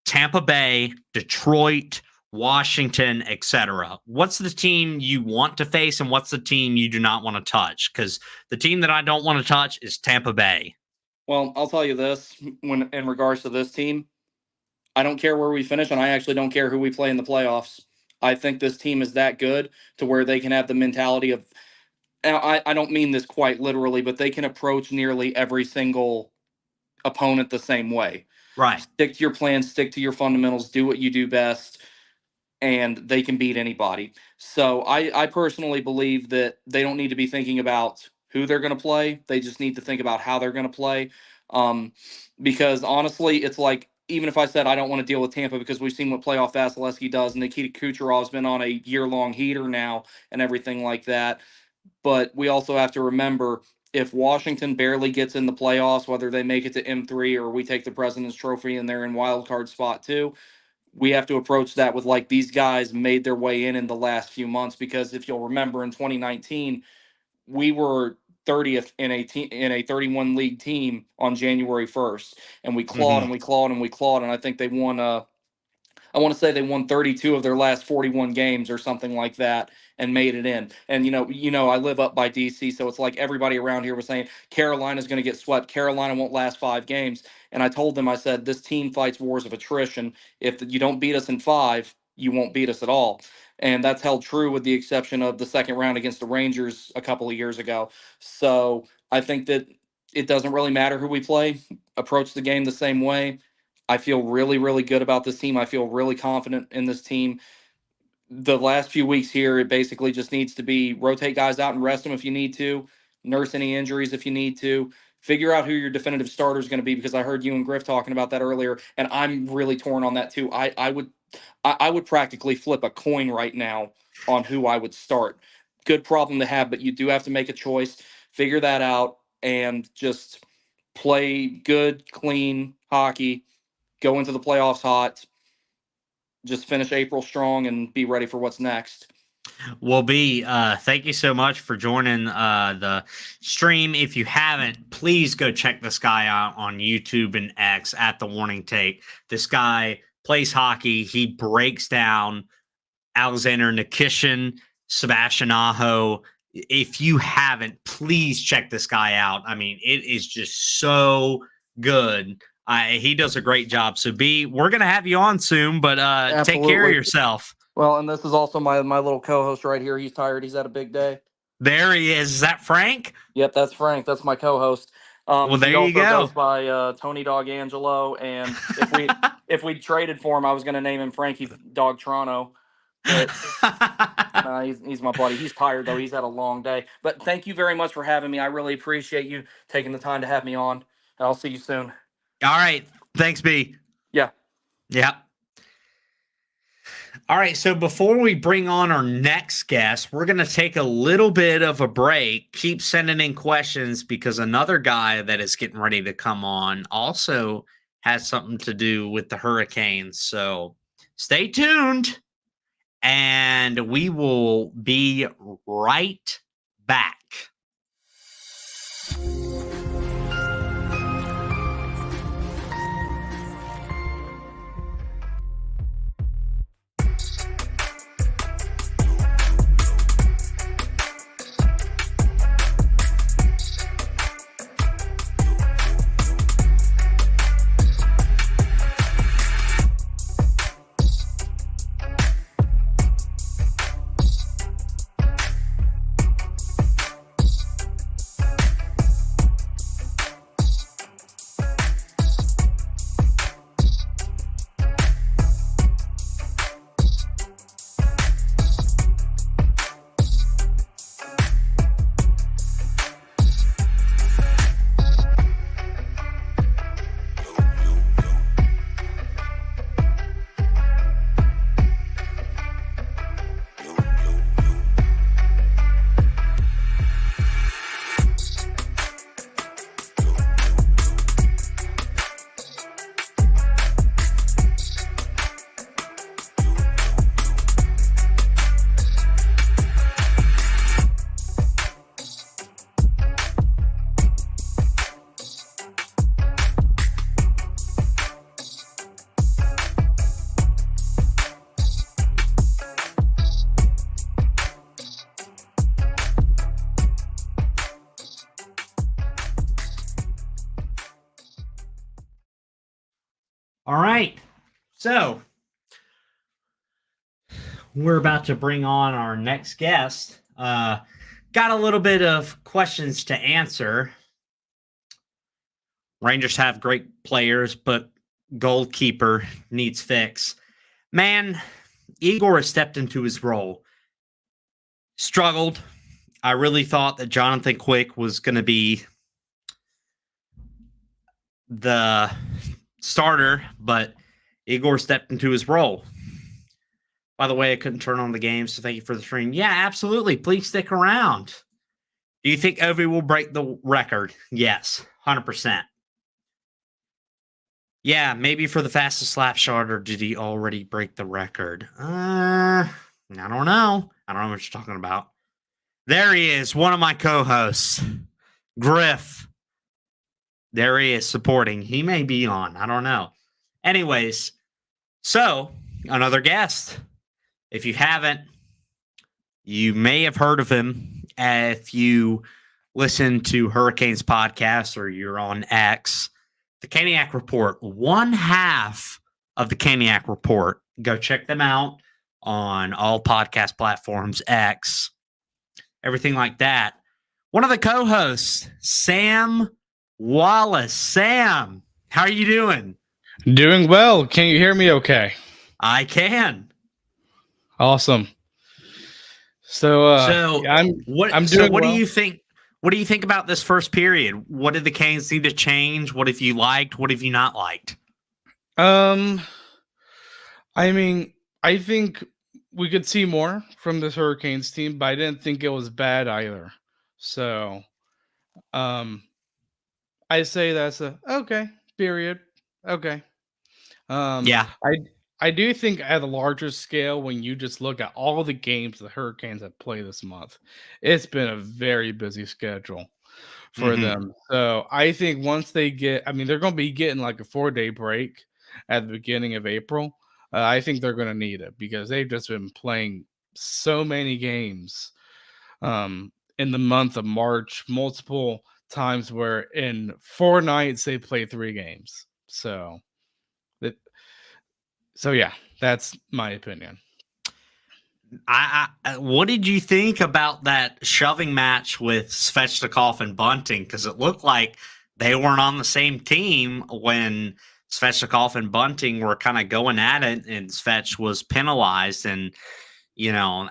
Tampa Bay, Detroit, Washington, etc.? What's the team you want to face, and what's the team you do not want to touch? Because the team that I don't want to touch is Tampa Bay. Well, I'll tell you this, when in regards to this team, I don't care where we finish, and I actually don't care who we play in the playoffs. I think this team is that good to where they can have the mentality of, and I don't mean this quite literally, but they can approach nearly every single opponent the same way. Right. Stick to your plan, stick to your fundamentals, do what you do best, and they can beat anybody. So I personally believe that they don't need to be thinking about who they're going to play. They just need to think about how they're going to play. Because honestly, it's like, even if I said I don't want to deal with Tampa because we've seen what playoff Vasilevsky does, and Nikita Kucherov's been on a year-long heater now and everything like that. But we also have to remember, if Washington barely gets in the playoffs, whether they make it to M3 or we take the President's Trophy and they're in wild card spot 2, we have to approach that with, like, these guys made their way in the last few months. Because if you'll remember, in 2019, we were 30th in a 31 league team on January 1st, and we clawed and we clawed and we clawed, and I think they won. I want to say they won 32 of their last 41 games or something like that, and made it in. And I live up by DC, so it's like everybody around here was saying Carolina's going to get swept. Carolina won't last 5 games. And I told them, I said, this team fights wars of attrition. If you don't beat us in 5, you won't beat us at all. And that's held true with the exception of the second round against the Rangers a couple of years ago. So I think that it doesn't really matter who we play. Approach the game the same way. I feel really, really good about this team. I feel really confident in this team. The last few weeks here, it basically just needs to be rotate guys out and rest them if you need to, nurse any injuries if you need to, figure out who your definitive starter is going to be, because I heard you and Griff talking about that earlier, and I'm really torn on that too. I would practically flip a coin right now on who I would start. Good problem to have, but you do have to make a choice, figure that out, and just play good, clean hockey. Go into the playoffs hot, just finish April strong, and be ready for what's next. Well, B, thank you so much for joining the stream. If you haven't, please go check this guy out on YouTube and X at The Warning Take. This guy plays hockey. He breaks down Alexander Nikishin, Sebastian Aho. If you haven't, please check this guy out. I mean, it is just so good. He does a great job. So, B, we're going to have you on soon, but take care of yourself. Well, and this is also my little co-host right here. He's tired. He's had a big day. There he is. Is that Frank? Yep, that's Frank. That's my co-host. Well, there He you also goes go. by Tony Dog Angelo, and if we traded for him, I was going to name him Frankie Dog Toronto, but he's my buddy. He's tired though. He's had a long day. But thank you very much for having me. I really appreciate you taking the time to have me on. And I'll see you soon. All right. Thanks, B. Yeah. Yeah. All right. So before we bring on our next guest, we're going to take a little bit of a break. Keep sending in questions because another guy that is getting ready to come on also has something to do with the Hurricanes. So stay tuned and we will be right back. All right. So we're about to bring on our next guest. Got a little bit of questions to answer. Rangers have great players, but goalkeeper needs fix. Man, Igor has stepped into his role. Struggled. I really thought that Jonathan Quick was going to be the starter, but Igor stepped into his role. By the way, I couldn't turn on the game, so thank you for the stream. Yeah, absolutely. Please stick around. Do you think Ovi will break the record? Yes, 100%. Yeah, maybe for the fastest slap shot, or did he already break the record? I don't know. I don't know what you're talking about. There he is, one of my co-hosts, Griff. There he is supporting. He may be on. I don't know. Anyways, so another guest. If you haven't, you may have heard of him if you listen to Hurricanes podcast or you're on X. The Caniac Report, one half of the Caniac Report. Go check them out on all podcast platforms, X, everything like that. One of the co-hosts, Sam Wallace. Sam, how are you doing? Doing well. Can you hear me okay? I can. Awesome. So what doing what well. do you think? What do you think about this first period? What did the Canes need to change? What have you liked? What have you not liked? I mean, I think we could see more from this Hurricanes team, but I didn't think it was bad either. So, I say that's a okay period. Okay. Yeah. I do think at a larger scale, when you just look at all the games the Hurricanes have played this month, it's been a very busy schedule for them. So I think once they get, they're going to be getting like a 4-day break at the beginning of April. I think they're going to need it because they've just been playing so many games in the month of March, multiple times where in 4 nights they play 3 games. So yeah, that's my opinion. I what did you think about that shoving match with Svechnikov and Bunting? Because it looked like they weren't on the same team when Svechnikov and Bunting were kind of going at it, and Svech was penalized. And, you know,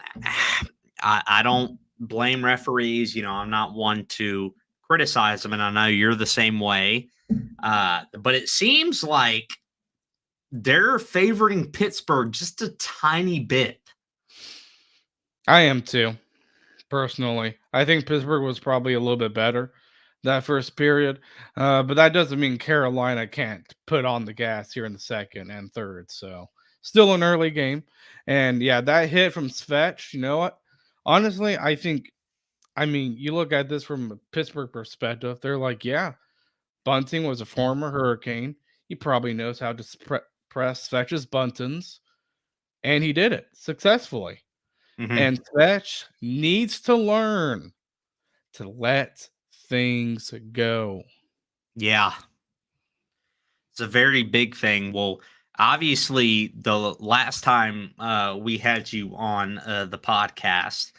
I don't blame referees. You know, I'm not one to criticize them, and I know you're the same way. But it seems like they're favoring Pittsburgh just a tiny bit. I am too, personally. I think Pittsburgh was probably a little bit better that first period, but that doesn't mean Carolina can't put on the gas here in the second and third. So still an early game. And yeah, that hit from Svech, you know what? Honestly, I mean, you look at this from a Pittsburgh perspective, they're like, yeah, Bunting was a former Hurricane. He probably knows how to press Svech's buntons, and he did it successfully. Mm-hmm. And Svech needs to learn to let things go. Yeah. It's a very big thing. Well, obviously, the last time we had you on the podcast,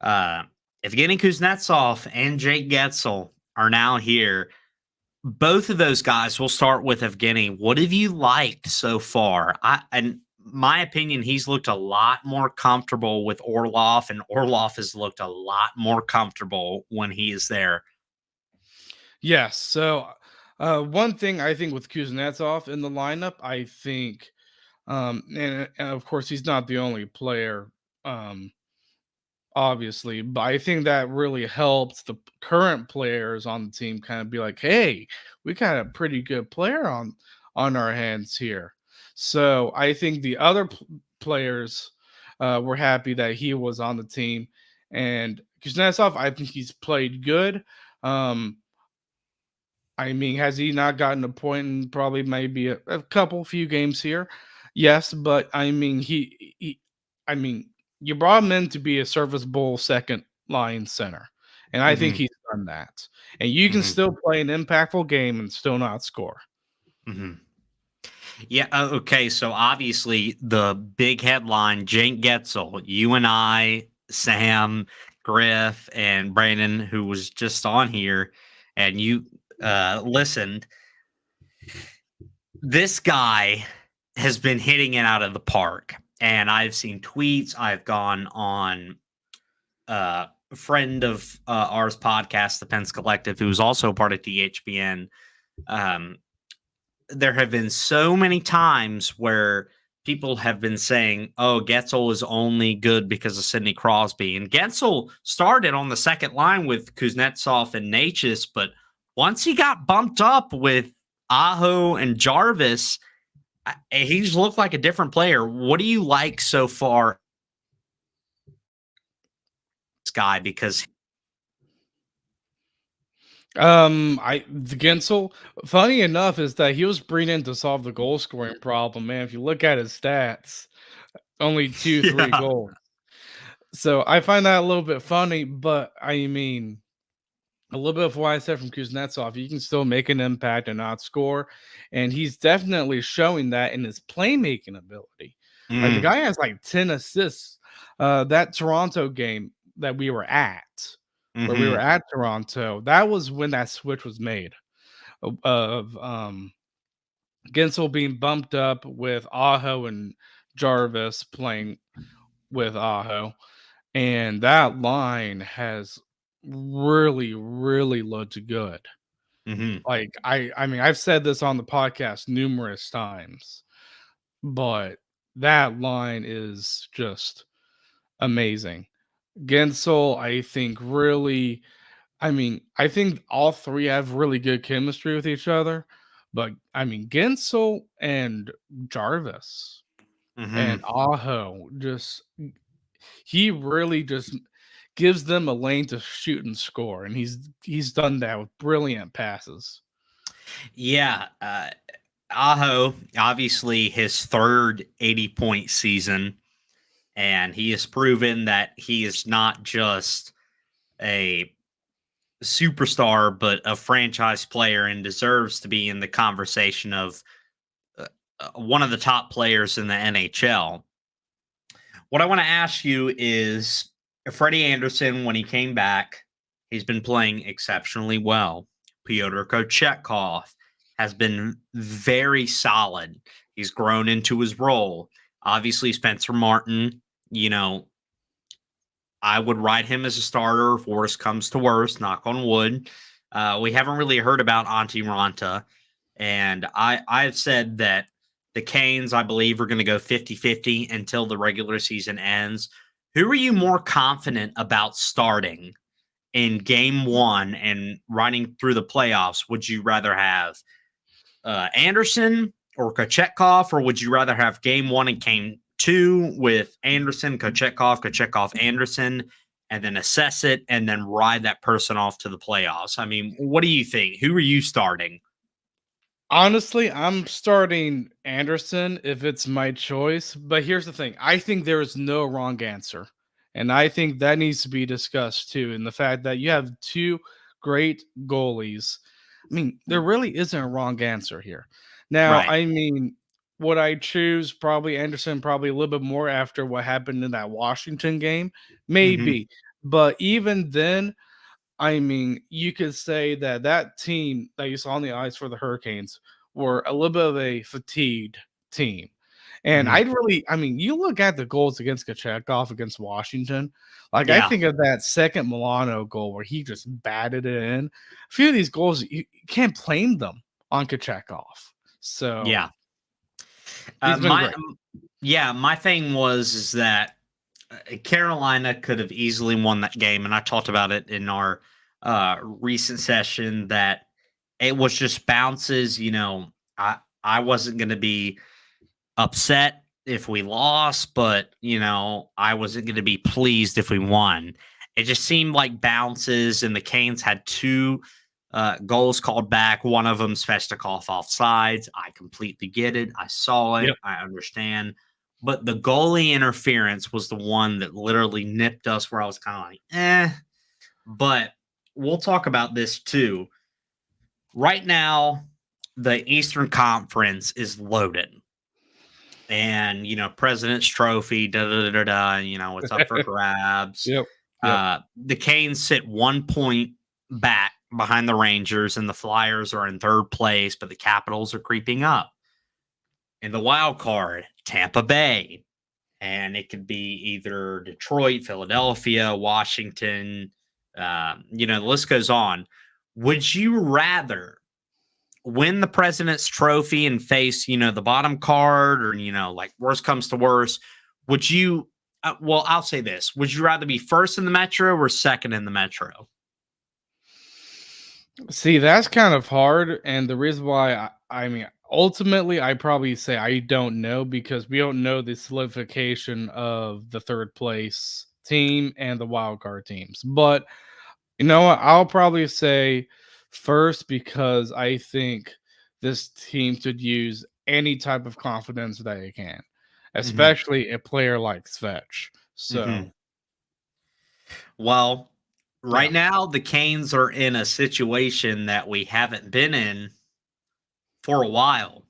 Evgeny Kuznetsov and Jake Getzel are now here. Both of those guys, we'll start with Evgeny. What have you liked so far? In my opinion, he's looked a lot more comfortable with Orlov, and Orlov has looked a lot more comfortable when he is there. Yes. So, one thing I think with Kuznetsov in the lineup, I think, and of course, he's not the only player, obviously, but I think that really helps the current players on the team kind of be like, hey, we got a pretty good player on our hands here. So I think the other players were happy that he was on the team. And Kuznetsov, I think he's played good. I mean, has he not gotten a point in probably maybe a few games here? Yes, but I mean, I mean, you brought him in to be a serviceable second line center, and I think he's done that. And you can still play an impactful game and still not score. Yeah. Okay. So obviously, the big headline: Jake Getzel. You and I, Sam, Griff, and Brandon, who was just on here, and you listened. This guy has been hitting it out of the park, and I've seen tweets. I've gone on a friend of ours podcast, the Pens Collective, who is also part of THPN. There have been so many times where people have been saying, oh, Getzel is only good because of Sidney Crosby. And Getzel started on the second line with Kuznetsov and Necas, but once he got bumped up with Aho and Jarvis, he's looked like a different player. What do you like so far, this guy? Because The Gensel, funny enough, is that he was brought in to solve the goal scoring problem. Man, if you look at his stats, only 3 goals. So I find that a little bit funny, but I mean, a little bit of what I said from Kuznetsov, he can still make an impact and not score, and he's definitely showing that in his playmaking ability. Like the guy has like 10 assists. That Toronto game that we were at, where we were at Toronto, that was when that switch was made of Gensel being bumped up with Aho and Jarvis playing with Aho. And that line has really, really looked good. Like I mean, I've said this on the podcast numerous times, but that line is just amazing. Gensel, I think really, I mean, I think all three have really good chemistry with each other, but I mean, Gensel and Jarvis and Aho he really just gives them a lane to shoot and score, and he's done that with brilliant passes. Yeah, Aho, obviously his third 80-point season, and he has proven that he is not just a superstar, but a franchise player, and deserves to be in the conversation of one of the top players in the NHL. What I want to ask you is, Freddie Anderson, when he came back, he's been playing exceptionally well. Pyotr Kochetkov has been very solid. He's grown into his role. Obviously, Spencer Martin, I would ride him as a starter if worst comes to worst, knock on wood. We haven't really heard about Antti Ranta. And I've said that the Canes, I believe, are going to go 50-50 until the regular season ends. Who are you more confident about starting in game one and running through the playoffs? Would you rather have Anderson or Kochetkov, or would you rather have game one and game two with Anderson, Kochetkov, Anderson, and then assess it and then ride that person off to the playoffs? I mean, what do you think? Who are you starting? Honestly, I'm starting Anderson if it's my choice. But here's the thing. I think there is no wrong answer. And I think that needs to be discussed too. And the fact that you have two great goalies. I mean, there really isn't a wrong answer here. Now, Right. I mean, would I choose probably Anderson probably a little bit more after what happened in that Washington game? Maybe. But even then, I mean, you could say that that team that you saw on the ice for the Hurricanes were a little bit of a fatigued team. And I mean, you look at the goals against Kochetkov against Washington. Like, I Yeah. think of that second Milano goal where he just batted it in. A few of these goals, you can't blame them on Kochetkov. So, Yeah. he's been great. My thing is that Carolina could have easily won that game, and I talked about it in our recent session that it was just bounces. I wasn't going to be upset if we lost, but I wasn't going to be pleased if we won. It just seemed like bounces, and the Canes had two goals called back. One of them, Svechnikov offsides. I completely get it. I saw it. Yep. I understand. But the goalie interference was the one that literally nipped us where I was kind of like, eh. But we'll talk about this too. Right now, the Eastern Conference is loaded. And, President's Trophy, it's up for grabs. Yep. The Canes sit 1 point back behind the Rangers, and the Flyers are in third place, but the Capitals are creeping up. In the wild card, Tampa Bay. And it could be either Detroit, Philadelphia, Washington. The list goes on. Would you rather win the President's Trophy and face, the bottom card, or, like worst comes to worst? Would you, I'll say this. Would you rather be first in the Metro or second in the Metro? See, that's kind of hard. And the reason why, I mean, ultimately, I probably say I don't know because we don't know the solidification of the third place team and the wild card teams. But you know what? I'll probably say first because I think this team should use any type of confidence that it can, especially a player like Svetch. So, Well, right now, the Canes are in a situation that we haven't been in for a while.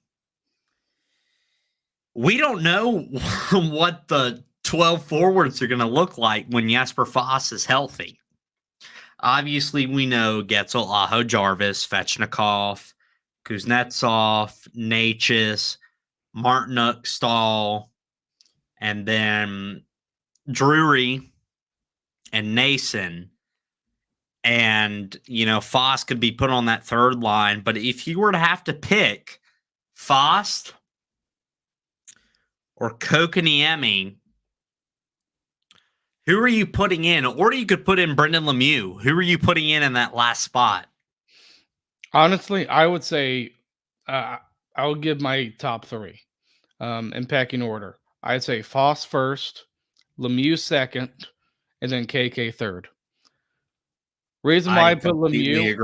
We don't know what the 12 forwards are going to look like when Jesper Foss is healthy. Obviously, we know Getzel, Aho, Jarvis, Svechnikov, Kuznetsov, Natchez, Martinuk, Stahl, and then Drury and Nason. And, Foss could be put on that third line. But if you were to have to pick Foss or Kokoniemi, who are you putting in? Or you could put in Brendan Lemieux. Who are you putting in that last spot? honestly, I would say I would give my top three in pecking order. I'd say Foss first, Lemieux second, and then KK third. Reason why I put Lemieux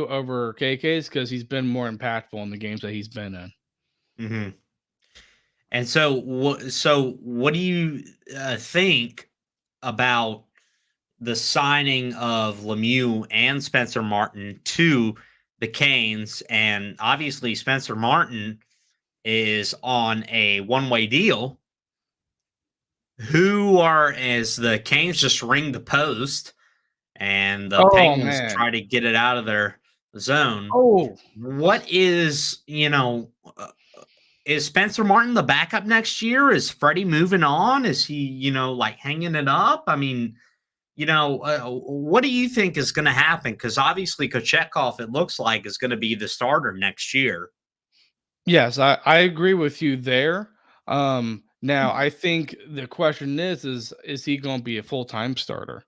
over KK is because he's been more impactful in the games that he's been in. Mm-hmm. And so what do you think about the signing of Lemieux and Spencer Martin to the Canes? And obviously, Spencer Martin is on a one-way deal. As the Canes just ring the post and the Oh, Penguins man. try to get it out of their zone. Oh. What is, is Spencer Martin the backup next year? Is Freddie moving on? Is he, like hanging it up? I mean, what do you think is going to happen? Because obviously Kochetkov, it looks like, is going to be the starter next year. Yes, I agree with you there. Now I think the question is he going to be a full-time starter?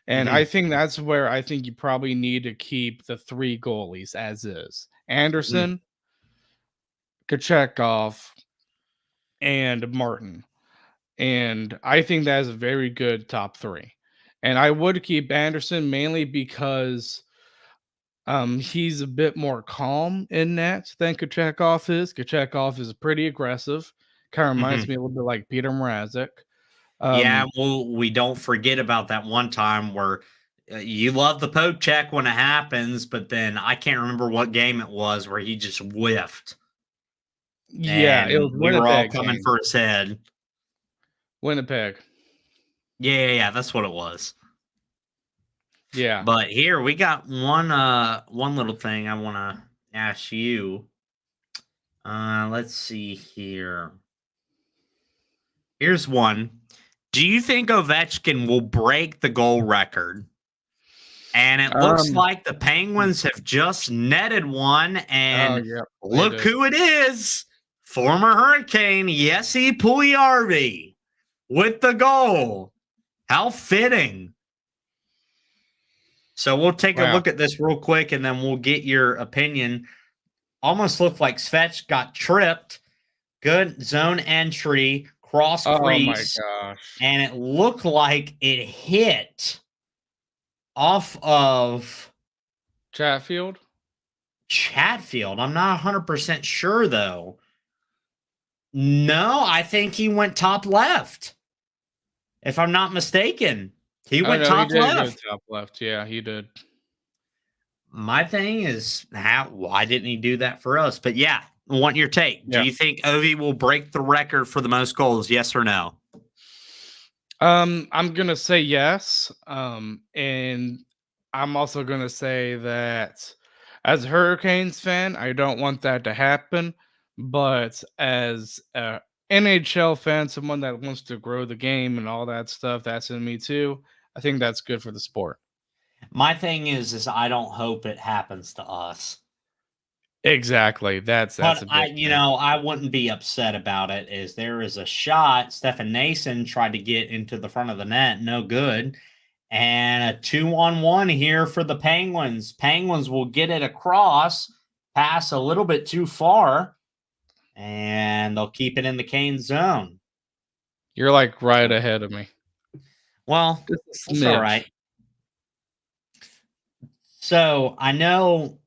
And I Mhm, think that's where I think you probably need to keep the 3 goalies as is. mhm, Anderson, Kochetkov, and Martin. And I think that is a very good top 3. And I would keep Anderson mainly because he's a bit more calm in net than Kochetkov is. Kochetkov is pretty aggressive. Kind of reminds mhm. me a little bit like Peter Mrazek. Yeah, Um, well, we don't forget about that one time where you love the poke check when it happens, but then I can't remember what game it was where he just whiffed yeah, it and was we were all Winnipeg coming game. for his head. Winnipeg. Yeah, that's what it was. Yeah. But here we got one little thing I want to ask you. Let's see here. Here's one. Do you think Ovechkin will break the goal record? And it looks Um, like the Penguins have just netted one, oh and yeah, they look did. who it is. Former Hurricane Jesse Puljujarvi with the goal. How fitting. So we'll take a Wow. look at this real quick, and then we'll get your opinion. Almost looked like Svetch got tripped. Good zone entry, cross Oh my crease, gosh. and it looked like it hit off of Chatfield? Chatfield. I'm not 100% sure, though. No, I think he went top left, if I'm not mistaken. He Oh went no, he top did go left. top left. Yeah, he did. My thing is, why didn't he do that for us? But yeah, I want your take. Do Yeah. you think Ovi will break the record for the most goals? Yes or no? I'm gonna say yes. And I'm also gonna say that as a Hurricanes fan, I don't want that to happen. But as a NHL fan, someone that wants to grow the game and all that stuff, that's in me too. I think that's good for the sport. My thing is I don't hope it happens to us. Exactly. That's But a big thing. I wouldn't be upset about it. Is there is a shot Stefan Nason tried to get into the front of the net, no good. And a 2-on-1 here for the Penguins. Penguins will get it across, pass a little bit too far, and they'll keep it in the Kane zone. You're like right ahead of me. Well, Just a that's all right. smidge. So I know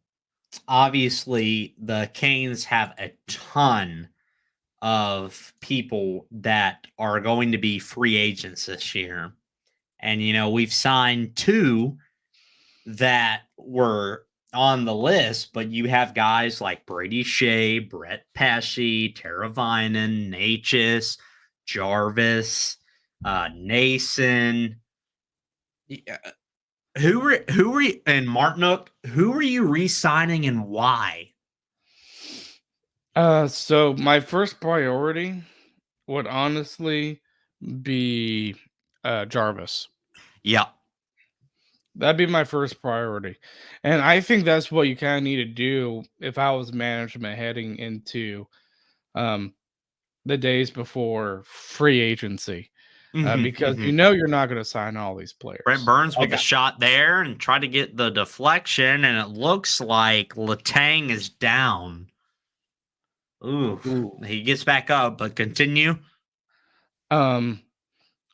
obviously the Canes have a ton of people that are going to be free agents this year. And, we've signed 2 that were on the list, but you have guys like Brady Shea, Brett Pesce, Teravainen, Natchez, Jarvis, Nason. Who are you, and Martinook? Who are you re-signing and why? So my first priority would honestly be Jarvis. Yeah. That'd be my first priority. And I think that's what you kind of need to do if I was management heading into um, the days before free agency. Because Hmm. you're not going to sign all these Brent players. Burns with Okay. a shot there and try to get the deflection, and it looks like Letang is down. Ooh, Ooh. he gets back up, but continue. Um,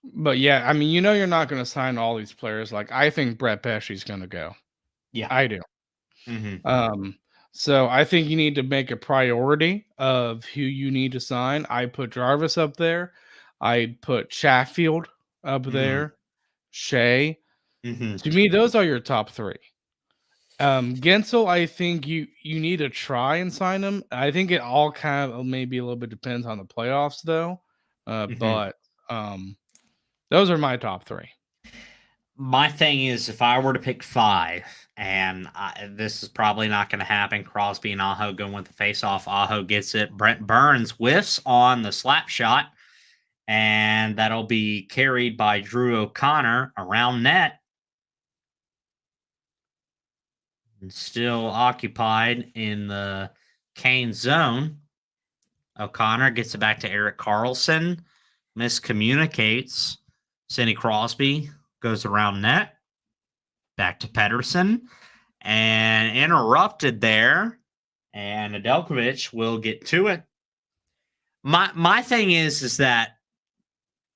but yeah, I mean, you're not going to sign all these players. Like, I think Brett Pesci's going to go. Yeah. I do. Hmm. So I think you need to make a priority of who you need to sign. I put Jarvis up there. I put Chatfield up Hmm. there. Shea. Hmm. To me, those are your top 3. Gensel, I think you need to try and sign him. I think it all kind of maybe a little bit depends on the playoffs though. Hmm. But those are my top 3. My thing is, if I were to pick 5, and this is probably not going to happen, Crosby and Aho going with the face-off. Aho gets it. Brent Burns whiffs on the slap shot, and that'll be carried by Drew O'Connor around net. And still occupied in the Kane zone. O'Connor gets it back to Erik Karlsson. Miscommunicates. Sidney Crosby goes around net. Back to Pedersen. And interrupted there. And Nedeljkovic will get to it. My thing is that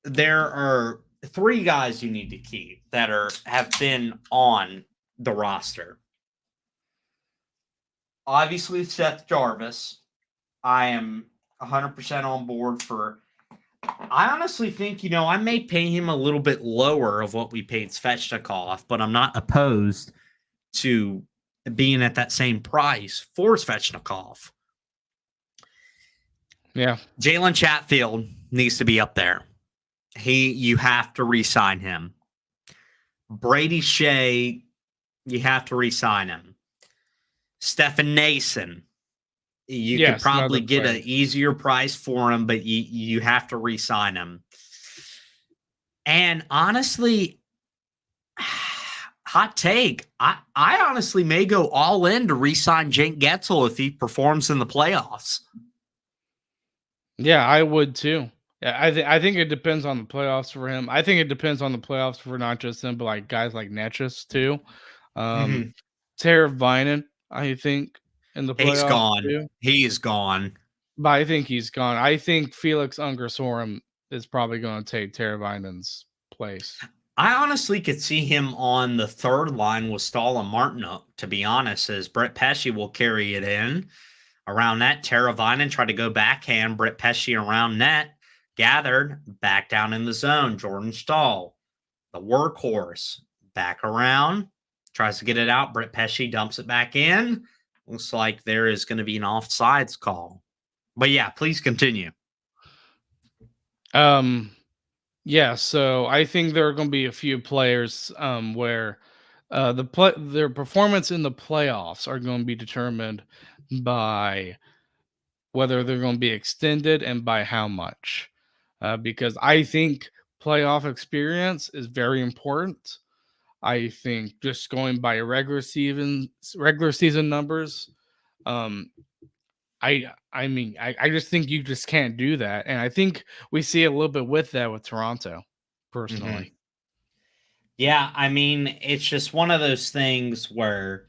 there are 3 guys you need to keep that have been on the roster. Obviously, Seth Jarvis. I am 100% on board for. I honestly think, I may pay him a little bit lower of what we paid Svechnikov, but I'm not opposed to being at that same price for Svechnikov. Yeah. Jalen Chatfield needs to be up there. You have to re-sign him. Brady Shea, you have to re-sign him. Stefan Nason, you could probably get an easier price for him, but you have to re-sign him. And honestly, hot take, I honestly may go all in to re-sign Jake Getzel if he performs in the playoffs. Yeah, I would too. Yeah, I think it depends on the playoffs for him. I think it depends on the playoffs for not just him, but like guys like Netchus too. Teravainen, I think, in the playoffs. He's gone. Too. He is gone. But I think he's gone. I think Felix Ungersorum is probably going to take Teravainen's place. I honestly could see him on the 3rd line with Stahl and Martinook, to be honest, as Brett Pesce will carry it in. Around that, Teravainen tried to go backhand. Brett Pesce around net. Gathered back down in the zone. Jordan Stahl, the workhorse, back around. Tries to get it out. Brett Pesce dumps it back in. Looks like there is going to be an offsides call. But yeah, please continue. Yeah, so I think there are going to be a few players where their performance in the playoffs are going to be determined by whether they're going to be extended and by how much. Because I think playoff experience is very important. I think just going by regular season numbers, I just think you just can't do that, and I think we see a little bit with that with Toronto, personally. Yeah, it's just one of those things where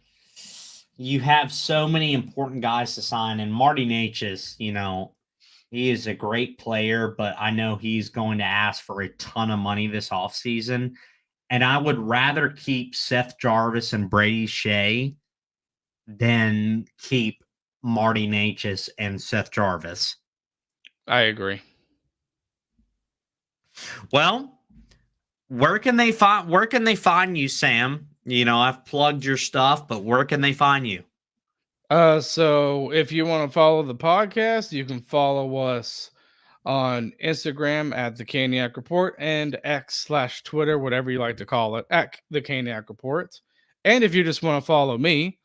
you have so many important guys to sign, and Marty Necas, he is a great player, but I know he's going to ask for a ton of money this offseason. And I would rather keep Seth Jarvis and Brady Shea than keep Marty Necas and Seth Jarvis. I agree. Well, where can they find you, Sam? I've plugged your stuff, but where can they find you? So if you want to follow the podcast, you can follow us on Instagram at the Caniac Report and X/Twitter, whatever you like to call it, at the Caniac Report. And if you just want to follow me,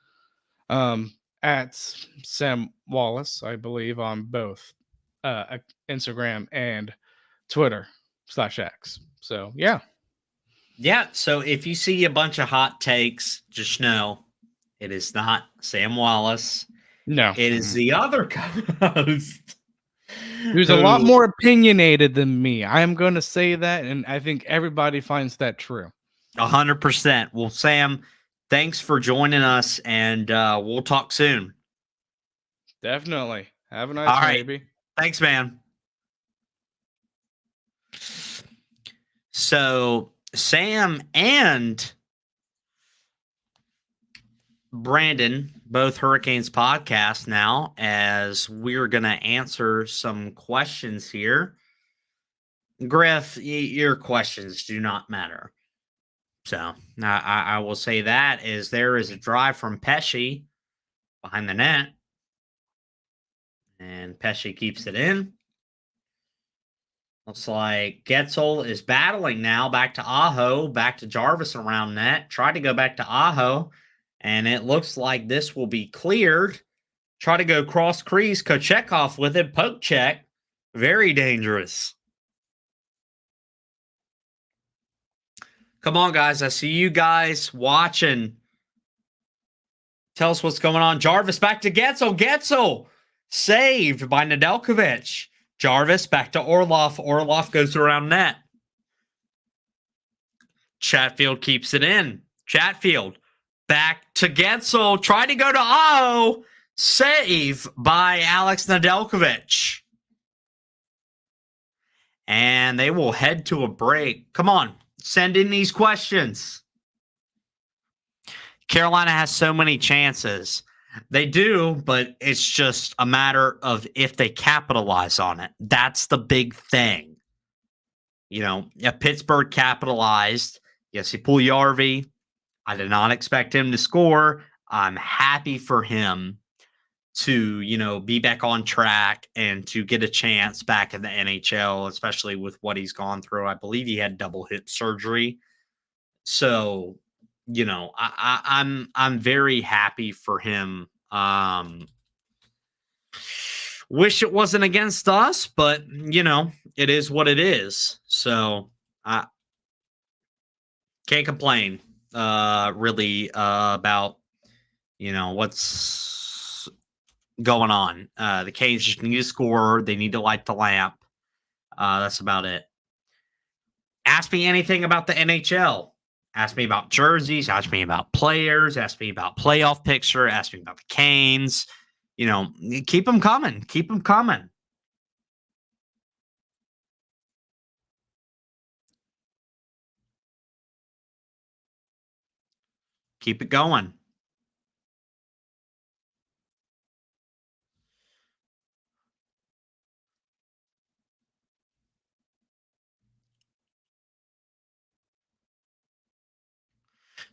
at Sam Wallace, I believe, on both Instagram and Twitter/X. So yeah. Yeah. So if you see a bunch of hot takes, just know it is not Sam Wallace. No, it is the other co-host. Who's a lot more opinionated than me. I'm going to say that, and I think everybody finds that true. 100%. Well, Sam, thanks for joining us, and we'll talk soon. Definitely. Have a nice one, baby. Thanks, man. So, Sam and Brandon, both Hurricanes podcasts now, as we're going to answer some questions here. Griff, your questions do not matter. So I will say that is there is a drive from Pesce behind the net, and Pesce keeps it in. Looks like Getzel is battling now. Back to Aho. Back to Jarvis around net. Tried to go back to Aho. And it looks like this will be cleared. Try to go cross crease. Kochetkov with it. Poke check. Very dangerous. Come on, guys. I see you guys watching. Tell us what's going on. Jarvis back to Getzel. Getzel saved by Nedeljkovic. Jarvis back to Orlov. Orlov goes around net. Chatfield keeps it in. Chatfield back to Getzel. Try to go to Aho. Save by Alex Nedeljkovic. And they will head to a break. Come on. Send in these questions. Carolina has so many chances. They do, but it's just a matter of if they capitalize on it. That's the big thing. You know, if Pittsburgh capitalized, Jesse Puljujarvi, I did not expect him to score. I'm happy for him to, you know, be back on track and to get a chance back in the NHL, especially with what he's gone through. I believe he had double hip surgery. So, you know, I'm very happy for him. Wish it wasn't against us, but you know, it is what it is. So I can't complain really about, you know, what's going on. The Canes just need to score. They need to light the lamp. That's about it. Ask me anything about the NHL. Ask me about jerseys. Ask me about players. Ask me about playoff picture. Ask me about the Canes. You know, keep them coming. Keep them coming. Keep it going.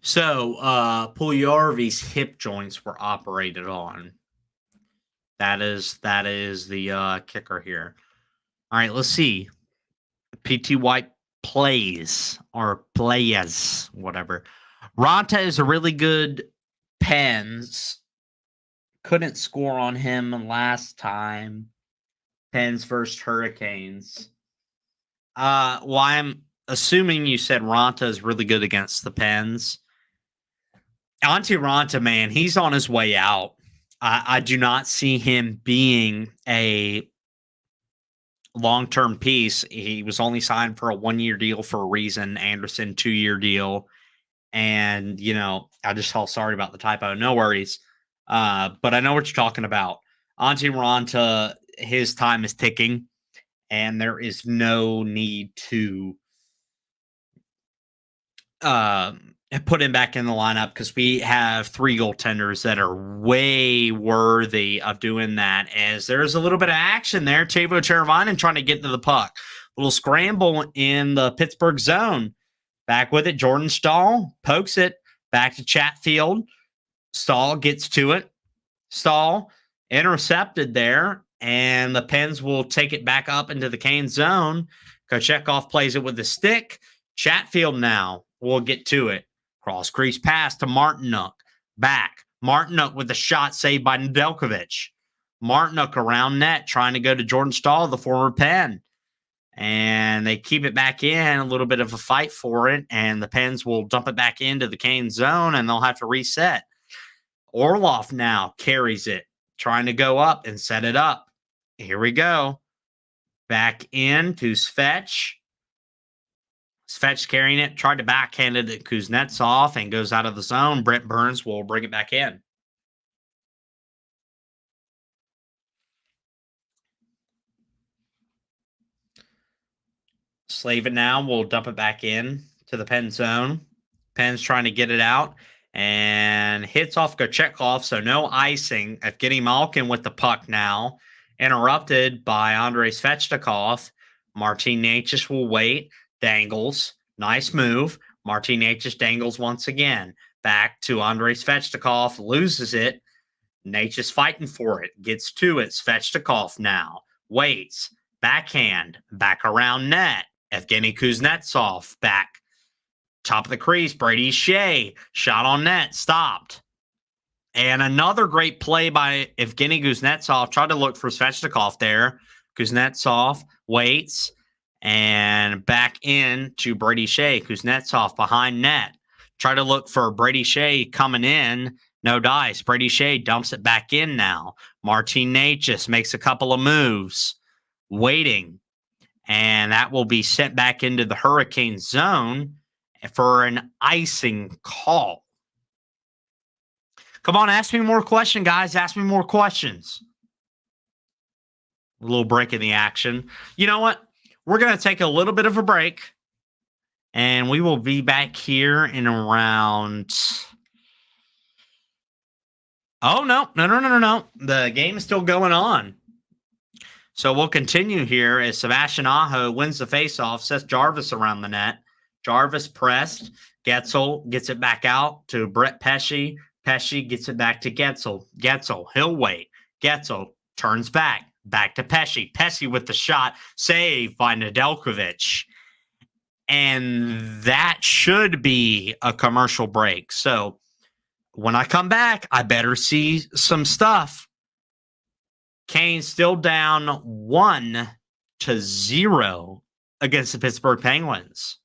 So, Puljujarvi's hip joints were operated on. That is the kicker here. All right, let's see. PT White plays, whatever. Ranta is a really good Pens. Couldn't score on him last time. Pens versus Hurricanes. Well, I'm assuming you said Ranta is really good against the Pens. Antti Ranta, man, he's on his way out. I do not see him being a long-term piece. He was only signed for a 1-year deal for a reason. Anderson, 2-year deal. And, you know, I just felt sorry about the typo. No worries. But I know what you're talking about. Antti Ranta, his time is ticking, and there is no need to put him back in the lineup because we have 3 goaltenders that are way worthy of doing that. As there's a little bit of action there. Teuvo Teravainen trying to get to the puck. A little scramble in the Pittsburgh zone. Back with it. Jordan Stahl pokes it back to Chatfield. Stahl gets to it. Stahl intercepted there, and the Pens will take it back up into the Canes zone. Kochetkov plays it with the stick. Chatfield now will get to it. Cross crease pass to Martinuk. Back. Martinuk with the shot saved by Nedeljkovic. Martinuk around net trying to go to Jordan Stahl, the former Pen. And they keep it back in, a little bit of a fight for it, and the Pens will dump it back into the Canes zone, and they'll have to reset. Orlov now carries it, trying to go up and set it up. Here we go. Back in to Svetch. Svetch carrying it, tried to backhand it at Kuznetsov and goes out of the zone. Brent Burns will bring it back in. Slavin now will dump it back in to the Pen zone. Pen's trying to get it out and hits off Kochetkov, so no icing. Evgeny Malkin with the puck now. Interrupted by Andrei Svechnikov. Martin Necas will wait. Dangles. Nice move. Martin Necas dangles once again. Back to Andrei Svechnikov. Loses it. Necas fighting for it. Gets to it. Svechnikov now. Waits. backhand, back around net. Evgeny Kuznetsov, back top of the crease. Brady Shea, shot on net, stopped. And another great play by Evgeny Kuznetsov. Tried to look for Svechnikov there. Kuznetsov waits and back in to Brady Shea. Kuznetsov behind net. Try to look for Brady Shea coming in. No dice. Brady Shea dumps it back in now. Martin Necas makes a couple of moves. Waiting. And that will be sent back into the Hurricane zone for an icing call. Come on, ask me more questions, guys. Ask me more questions. A little break in the action. You know what? We're going to take a little bit of a break. And we will be back here in around... Oh, no. The game is still going on. So we'll continue here as Sebastian Aho wins the faceoff, sets Jarvis around the net. Jarvis pressed. Getzel gets it back out to Brett Pesce. Pesce gets it back to Getzel. Getzel, he'll wait. Getzel turns back to Pesce. Pesce with the shot, saved by Nedeljkovic. And that should be a commercial break. So when I come back, I better see some stuff. Canes still down 1-0 against the Pittsburgh Penguins.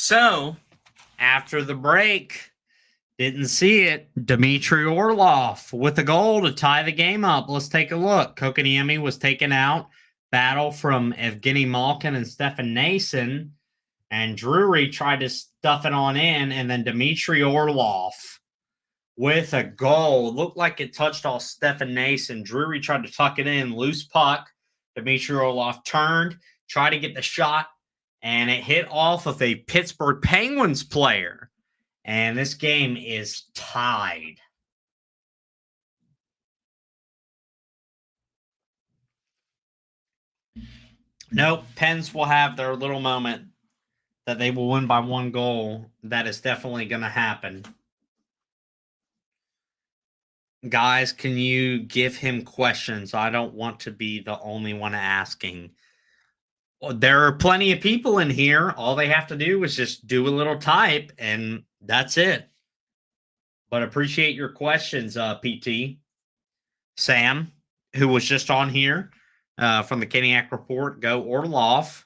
So, after the break, didn't see it. Dmitry Orlov with a goal to tie the game up. Let's take a look. Kokaniemi was taken out. Battle from Evgeny Malkin and Stefan Nason. And Drury tried to stuff it on in. And then Dmitry Orlov with a goal. Looked like it touched off Stefan Nason. Drury tried to tuck it in. Loose puck. Dmitry Orlov turned. Tried to get the shot. and it hit off of a Pittsburgh Penguins player. And this game is tied. Nope, Pens will have their little moment that they will win by 1 goal. That is definitely going to happen. Guys, can you give him questions? I don't want to be the only one asking. There are plenty of people in here. All they have to do is just do a little type, and that's it. But appreciate your questions, PT. Sam, who was just on here from the Kaniak Report, go Orlov.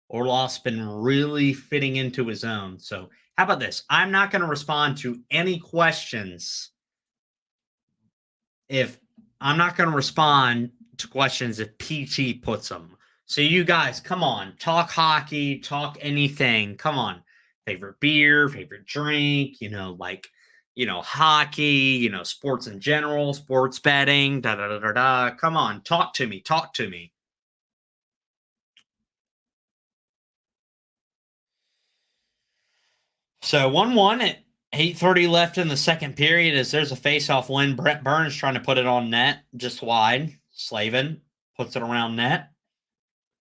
Orlov's been really fitting into his own. So how about this? I'm not going to respond to any questions if PT puts them. So you guys, come on, talk hockey, talk anything. Come on. Favorite beer, favorite drink, hockey, sports in general, sports betting, da-da-da-da-da. Come on, talk to me. So 1-1 at 8:30 left in the second period as there's a face-off win. Brett Burns trying to put it on net, just wide. Slavin puts it around net.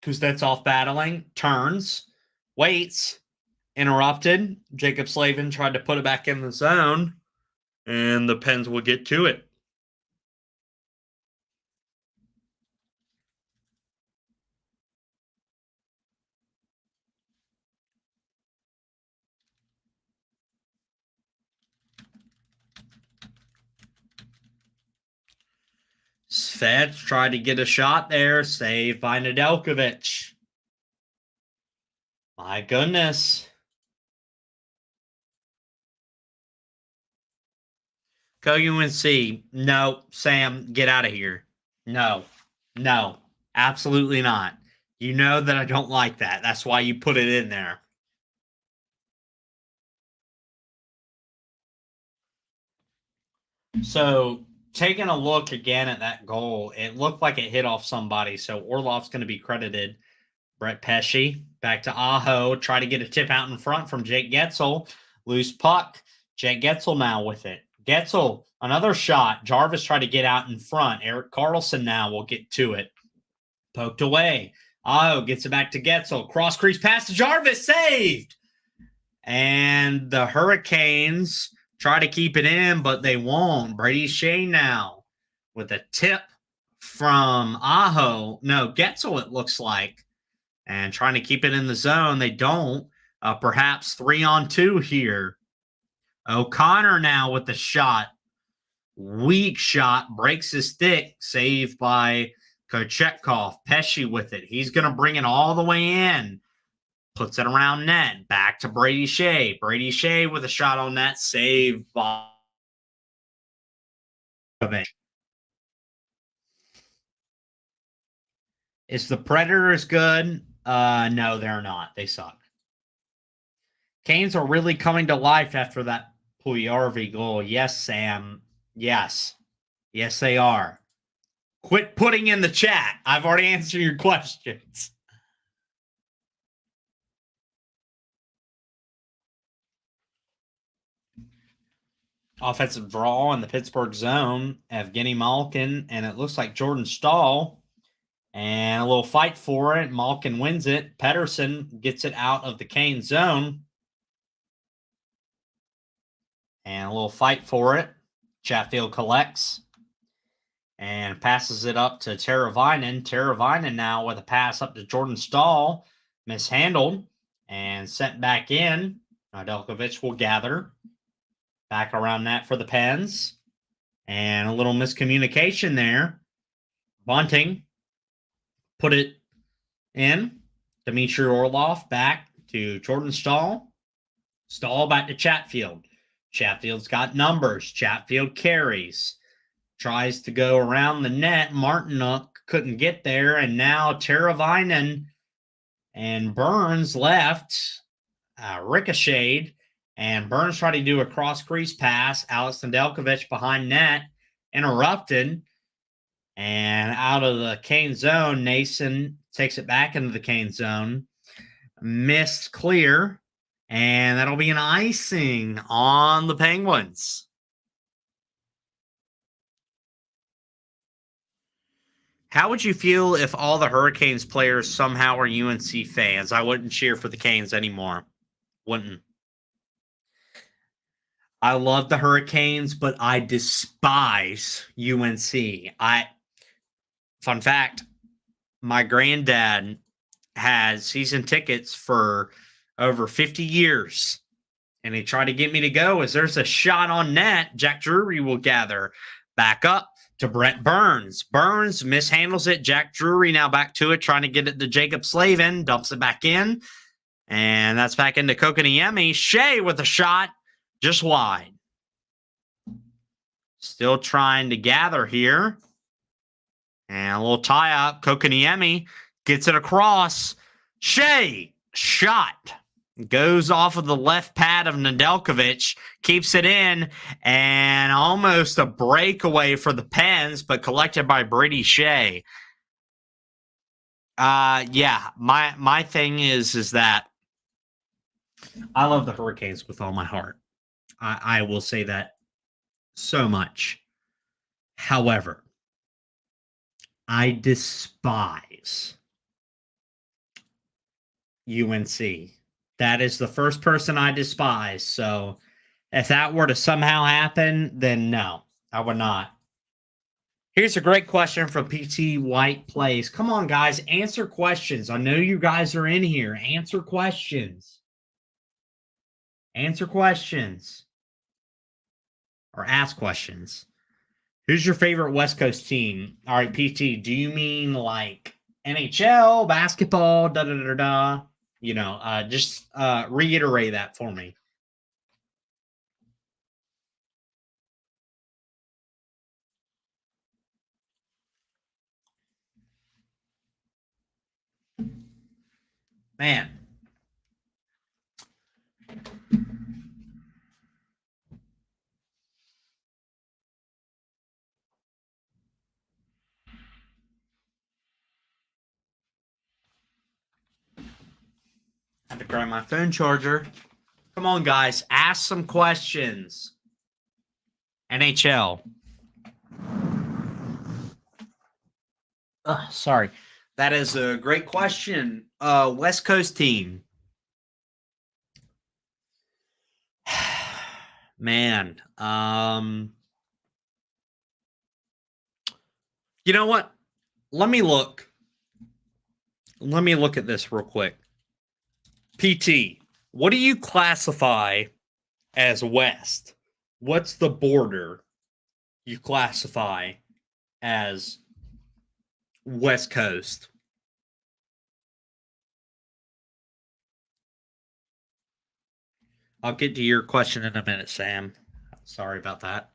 Kuznetsov battling, turns, waits, interrupted. Jacob Slavin tried to put it back in the zone, and the Pens will get to it. Svets tried to get a shot there, saved by Nedeljkovic. My goodness. Go UNC. No, Sam, get out of here. No, absolutely not. You know that I don't like that. That's why you put it in there. So, taking a look again at that goal, it looked like it hit off somebody. So, Orlov's going to be credited. Brett Pesce back to Aho. Try to get a tip out in front from Jake Getzel. Loose puck. Jake Getzel now with it. Getzel, another shot. Jarvis tried to get out in front. Eric Carlson now will get to it. Poked away. Aho gets it back to Getzel. Cross crease pass to Jarvis. Saved. And the Hurricanes try to keep it in, but they won't. Brady Shea now with a tip from Aho. No, Getzel, it looks like. And trying to keep it in the zone. They don't. Perhaps 3-on-2 here. O'Connor now with the shot. Weak shot. Breaks his stick. Saved by Kochetkov. Pesce with it. He's going to bring it all the way in. Puts it around net. Back to Brady Shea. Brady Shea with a shot on net. Saved by... Is the Predators good? No, they're not. They suck. Canes are really coming to life after that Puljujarvi goal. Yes, Sam. Yes. Yes, they are. Quit putting in the chat. I've already answered your questions. Offensive draw in the Pittsburgh zone. Evgeny Malkin, and it looks like Jordan Stahl. And a little fight for it. Malkin wins it. Pettersson gets it out of the Kane zone. And a little fight for it. Chatfield collects. And passes it up to Teravainen. Teravainen now with a pass up to Jordan Stahl. Mishandled. And sent back in. Nedeljkovic will gather. Back around that for the Pens. And a little miscommunication there. Bunting. Put it in. Dmitry Orlov back to Jordan Stahl. Stahl back to Chatfield. Chatfield's got numbers. Chatfield carries. Tries to go around the net. Martinuk couldn't get there. And now Teravainen and Burns left. Ricocheted. And Burns tried to do a cross-crease pass. Alex Nedeljkovic behind net. Interrupted. And out of the Kane zone, Nason takes it back into the Kane zone. missed clear, and that'll be an icing on the Penguins. How would you feel if all the Hurricanes players somehow are UNC fans? I wouldn't cheer for the Canes anymore. Wouldn't. I love the Hurricanes, but I despise UNC. Fun fact, my granddad had season tickets for over 50 years, and he tried to get me to go. As there's a shot on net, Jack Drury will gather back up to Brent Burns. Burns mishandles it. Jack Drury now back to it, trying to get it to Jacob Slavin, dumps it back in, and that's back into Kokoniemi. Shea with a shot just wide. Still trying to gather here. And a little tie-up. Kokoniemi gets it across. Shea, shot. Goes off of the left pad of Nedeljkovic. Keeps it in. And almost a breakaway for the Pens, but collected by Brady Shea. Yeah, my thing is that I love the Hurricanes with all my heart. I will say that so much. However, I despise UNC. That is the first person I despise. So if that were to somehow happen, then no, I would not. Here's a great question from PT White Plays. Come on, guys, answer questions. I know you guys are in here. Answer questions. Answer questions. Or ask questions. Who's your favorite West Coast team? All right, PT, do you mean like NHL, basketball, da-da-da-da? You know, just reiterate that for me. Man. Had to grab my phone charger. Come on, guys. Ask some questions. NHL. Sorry. That is a great question. West Coast team. Man. You know what? Let me look. Let me look at this real quick. PT, what do you classify as West? What's the border you classify as West Coast? I'll get to your question in a minute, Sam. Sorry about that.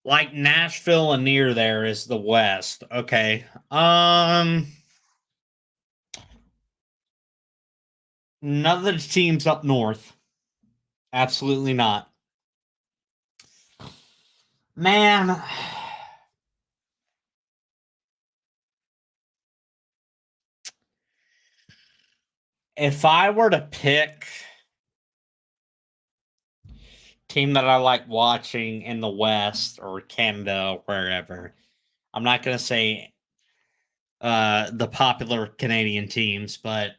Like Nashville and near there is the West. Okay. None of the teams up north. Absolutely not. Man. If I were to pick team that I like watching in the West or Canada or wherever, I'm not going to say the popular Canadian teams, but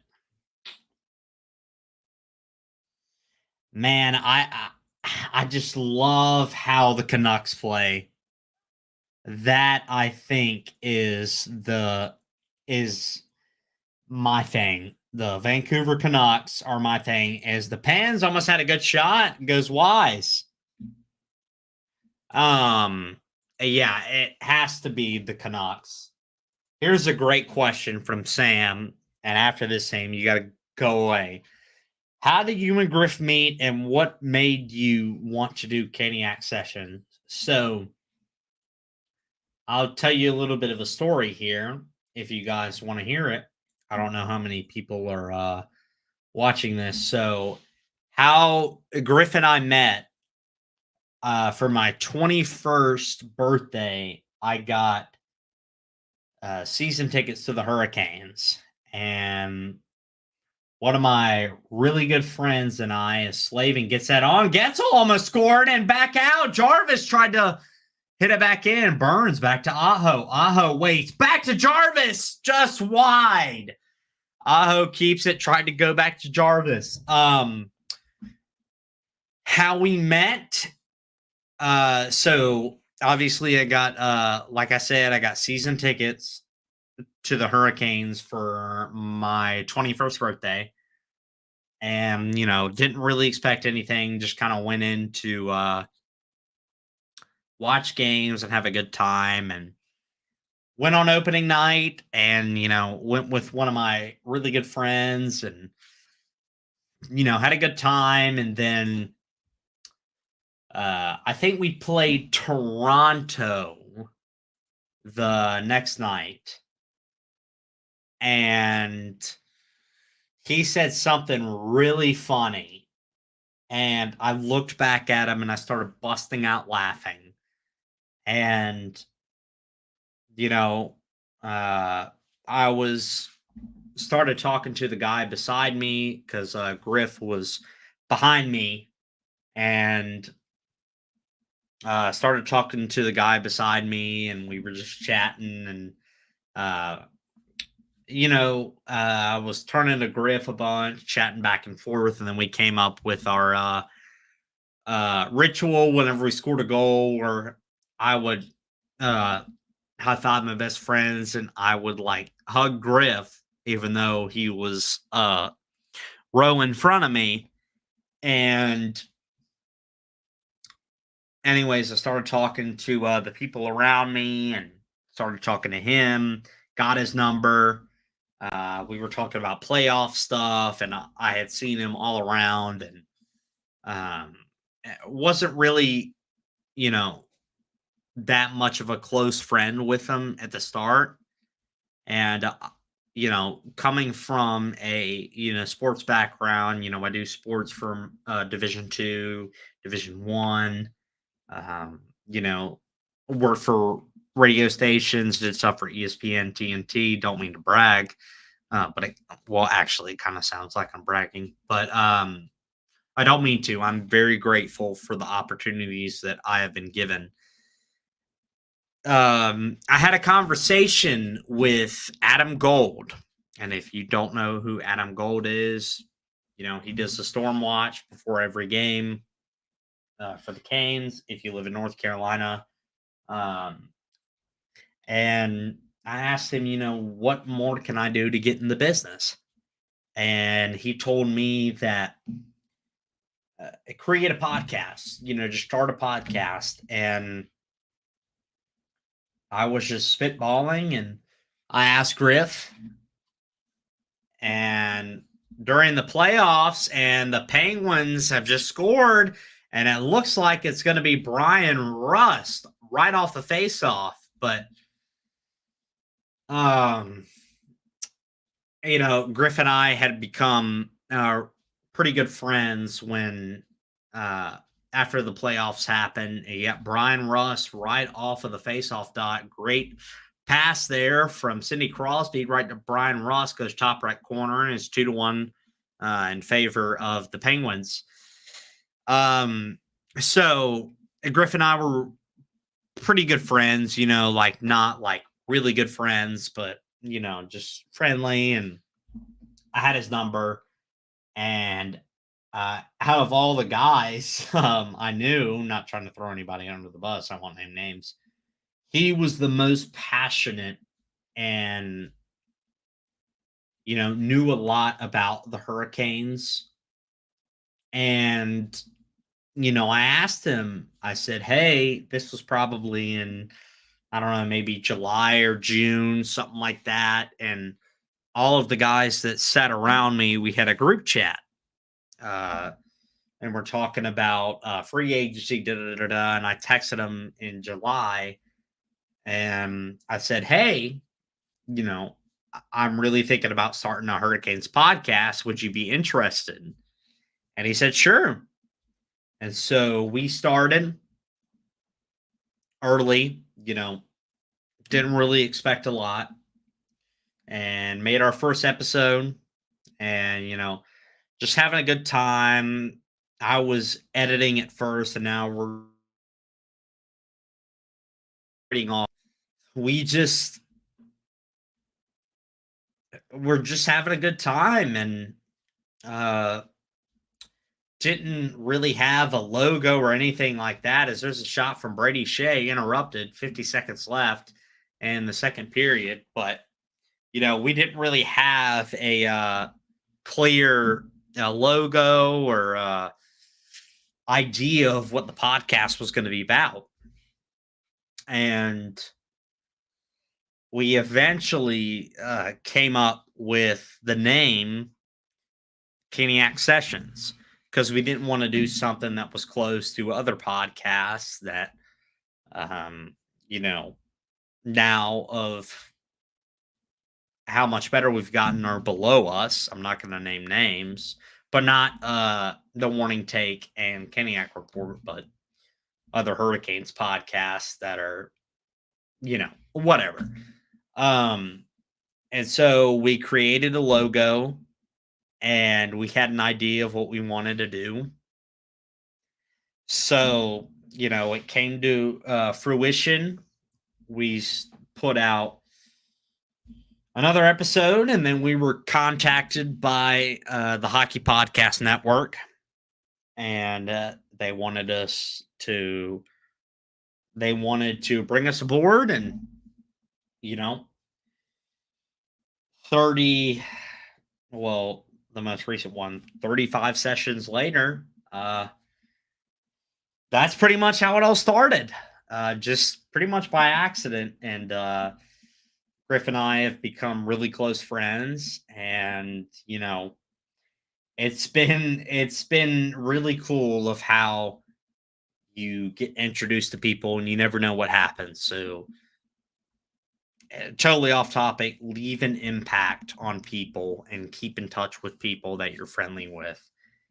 man, I just love how the Canucks play. That I think is my thing. The Vancouver Canucks are my thing. As the Pens almost had a good shot, goes Wise. Yeah, it has to be the Canucks. Here's a great question from Sam. And after this, Sam, you got to go away. How did you and Griff meet, and what made you want to do Caniac sessions? So I'll tell you a little bit of a story here if you guys want to hear it. I don't know how many people are watching this. So, how Griff and I met for my 21st birthday, I got season tickets to the Hurricanes. And one of my really good friends and I is Slavin gets that on. Getzel almost scored and back out. Jarvis tried to hit it back in. Burns back to Aho. Aho waits. Back to Jarvis. Just wide. Aho keeps it. Tried to go back to Jarvis. How we met. So obviously I got, like I said, I got season tickets to the Hurricanes for my 21st birthday. And, didn't really expect anything. Just kind of went in to watch games and have a good time. And went on opening night and, went with one of my really good friends and, had a good time. And then I think we played Toronto the next night. And he said something really funny. And I looked back at him and I started busting out laughing. And, I started talking to the guy beside me because Griff was behind me, and started talking to the guy beside me, and we were just chatting. And, I was turning to Griff a bunch, chatting back and forth. And then we came up with our ritual whenever we scored a goal, or I would high five my best friends and I would like hug Griff, even though he was row in front of me. And anyways, I started talking to the people around me and started talking to him, got his number. We were talking about playoff stuff, and I had seen him all around, and wasn't really, that much of a close friend with him at the start. And, coming from a, sports background, I do sports from Division 2, Division 1, you know, worked for radio stations, did stuff for ESPN, TNT. Don't mean to brag, but actually, kind of sounds like I'm bragging. But I don't mean to. I'm very grateful for the opportunities that I have been given. I had a conversation with Adam Gold, and if you don't know who Adam Gold is, he does the Storm Watch before every game for the Canes. If you live in North Carolina, and I asked him, what more can I do to get in the business? And he told me that create a podcast, just start a podcast. And I was just spitballing, and I asked Griff, and during the playoffs, and the Penguins have just scored, and it looks like it's going to be Brian Rust right off the faceoff. But, Griff and I had become pretty good friends when after the playoffs happened. You got Brian Rust right off of the faceoff dot. Great pass there from Sidney Crosby right to Brian Rust, goes top right corner, and it's 2-1 in favor of the Penguins. So Griff and I were pretty good friends, like not like really good friends, but just friendly. And I had his number, and out of all the guys I knew, not trying to throw anybody under the bus, I won't name names, he was the most passionate and, knew a lot about the Hurricanes. And, I asked him, I said, hey, this was probably in I don't know, maybe July or June, something like that. And all of the guys that sat around me, we had a group chat. Uh, and we're talking about free agency, da da da da. And I texted them in July and I said, hey, I'm really thinking about starting a Hurricanes podcast. Would you be interested? And he said, sure. And so we started early, didn't really expect a lot and made our first episode and, just having a good time. I was editing at first and now we're reading off. We're just having a good time and uh didn't really have a logo or anything like that. As there's a shot from Brady Shea interrupted, 50 seconds left in the second period, but we didn't really have a clear logo or idea of what the podcast was going to be about. And we eventually came up with the name Caniac Sessions because we didn't want to do something that was close to other podcasts that, now of how much better we've gotten are below us. I'm not going to name names, but not the Warning Take and Caniac Report, but other Hurricanes podcasts that are, whatever. And so we created a logo and we had an idea of what we wanted to do. So, it came to fruition. We put out another episode and then we were contacted by the Hockey Podcast Network and they wanted to bring us aboard and, 30, well, the most recent one, 35 sessions later, that's pretty much how it all started. Just pretty much by accident. And Griff and I have become really close friends. And, it's been really cool of how you get introduced to people and you never know what happens. So totally off topic, leave an impact on people and keep in touch with people that you're friendly with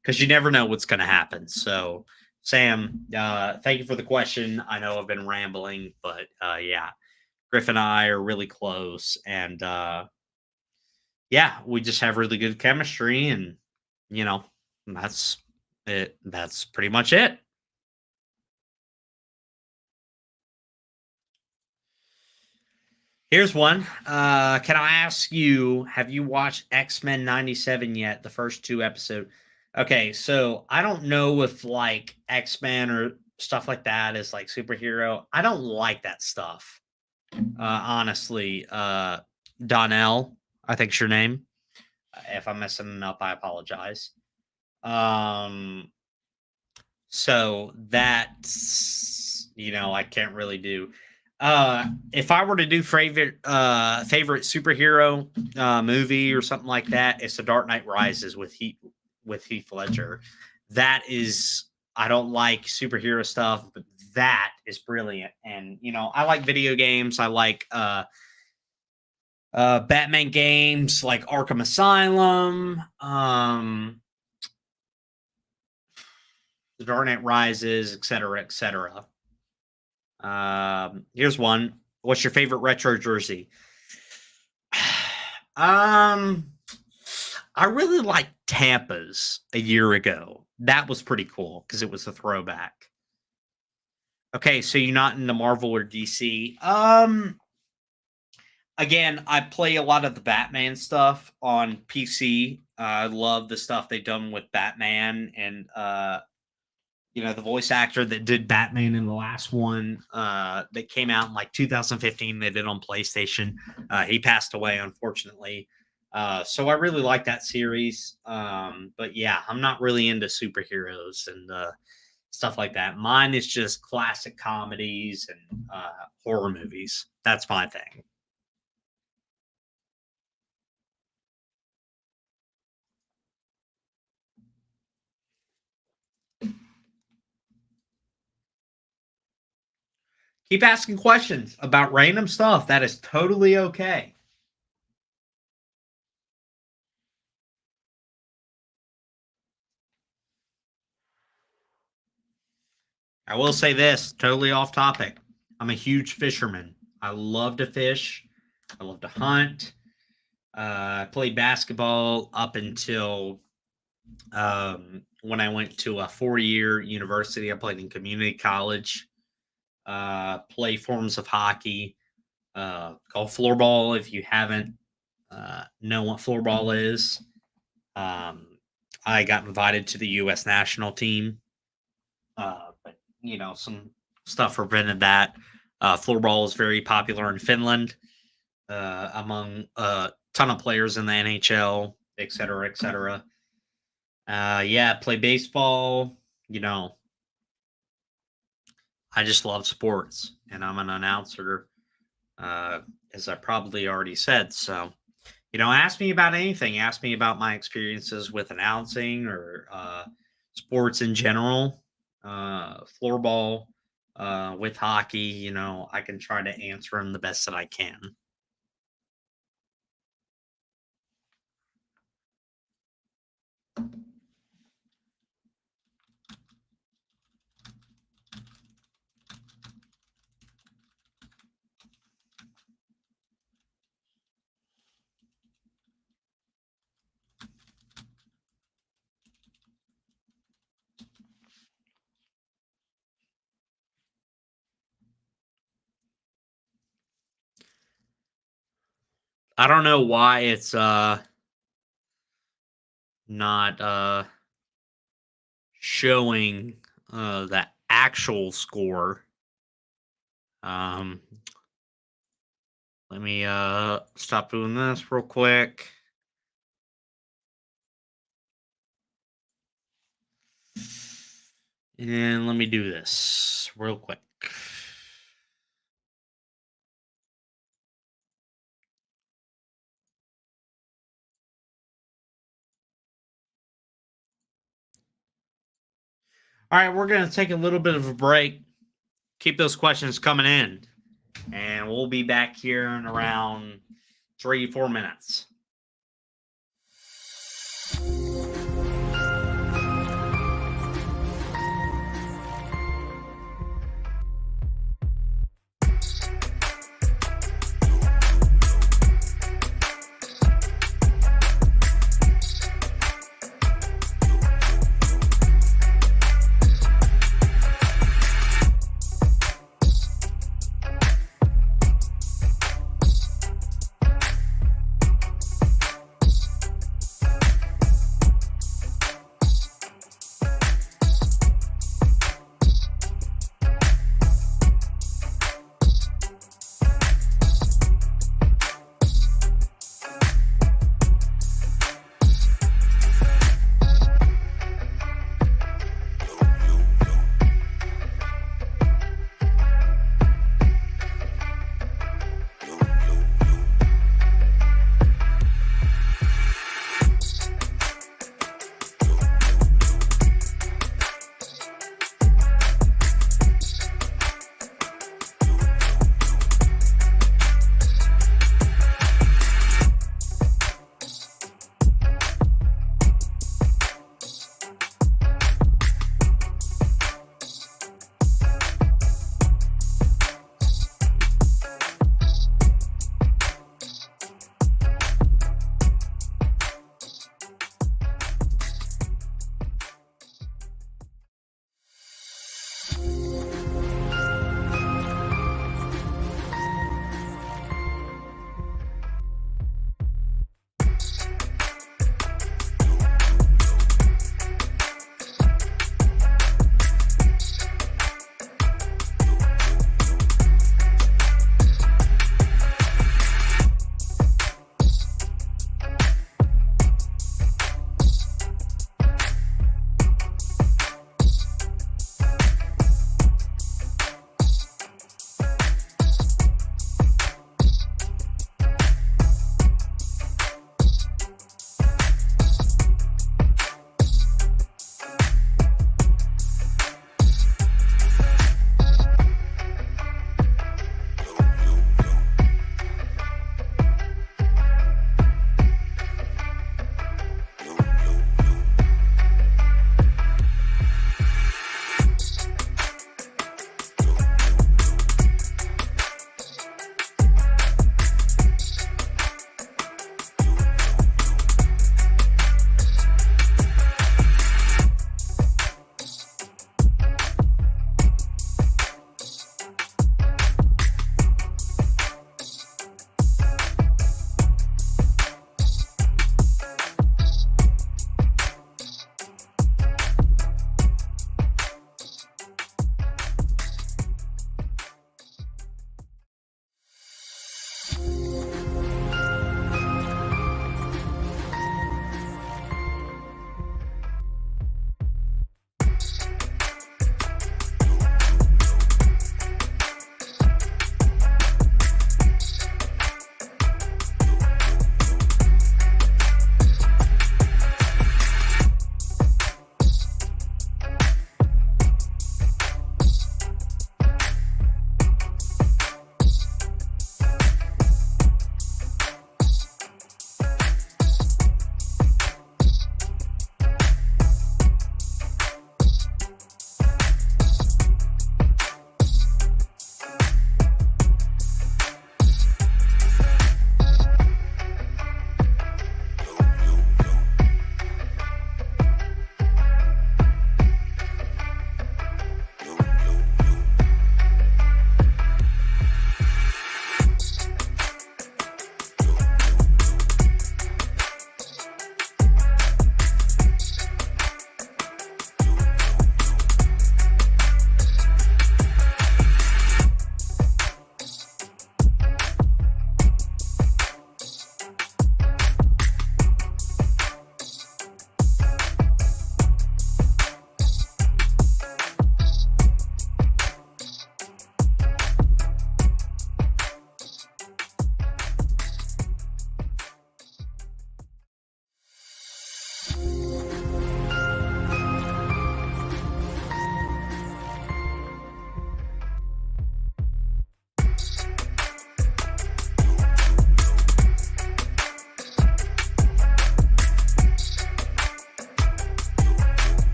because you never know what's going to happen. So, Sam, thank you for the question. I know I've been rambling, but yeah, Griff and I are really close. And yeah, we just have really good chemistry. And, that's it. That's pretty much it. Here's one. Can I ask you, have you watched X-Men 97 yet? The first 2 episodes. Okay, so I don't know if like X-Men or stuff like that is like superhero. I don't like that stuff. Honestly. Donnell, I think's your name. If I'm messing it up, I apologize. So that's, I can't really do. If I were to do favorite superhero movie or something like that, it's The Dark Knight Rises with Heath Ledger. That is, I don't like superhero stuff, but that is brilliant. And I like video games. I like Batman games like Arkham Asylum, The Dark Knight Rises, etc., etc. Here's one. What's your favorite retro jersey? I really liked Tampa's a year ago. That was pretty cool because it was a throwback. Okay, so you're not into Marvel or DC. Again, I play a lot of the Batman stuff on PC. I love the stuff they've done with Batman and the voice actor that did Batman in the last one that came out in like 2015, they did on PlayStation. He passed away, unfortunately. So I really like that series. But yeah, I'm not really into superheroes and stuff like that. Mine is just classic comedies and horror movies. That's my thing. Keep asking questions about random stuff. That is totally okay. I will say this, totally off topic. I'm a huge fisherman. I love to fish. I love to hunt. I played basketball up until when I went to a 4-year university. I played in community college. Play forms of hockey. Called floorball. If you haven't know what floorball is, I got invited to the U.S. national team. But some stuff prevented that. Floorball is very popular in Finland among a ton of players in the NHL, et cetera, et cetera. Play baseball. I just love sports, and I'm an announcer, as I probably already said. So, ask me about anything. Ask me about my experiences with announcing or sports in general. Floorball, with hockey, I can try to answer them the best that I can. I don't know why it's not showing the actual score. Let me stop doing this real quick. And let me do this real quick. All right, we're going to take a little bit of a break. Keep those questions coming in. And we'll be back here in around 3-4 minutes.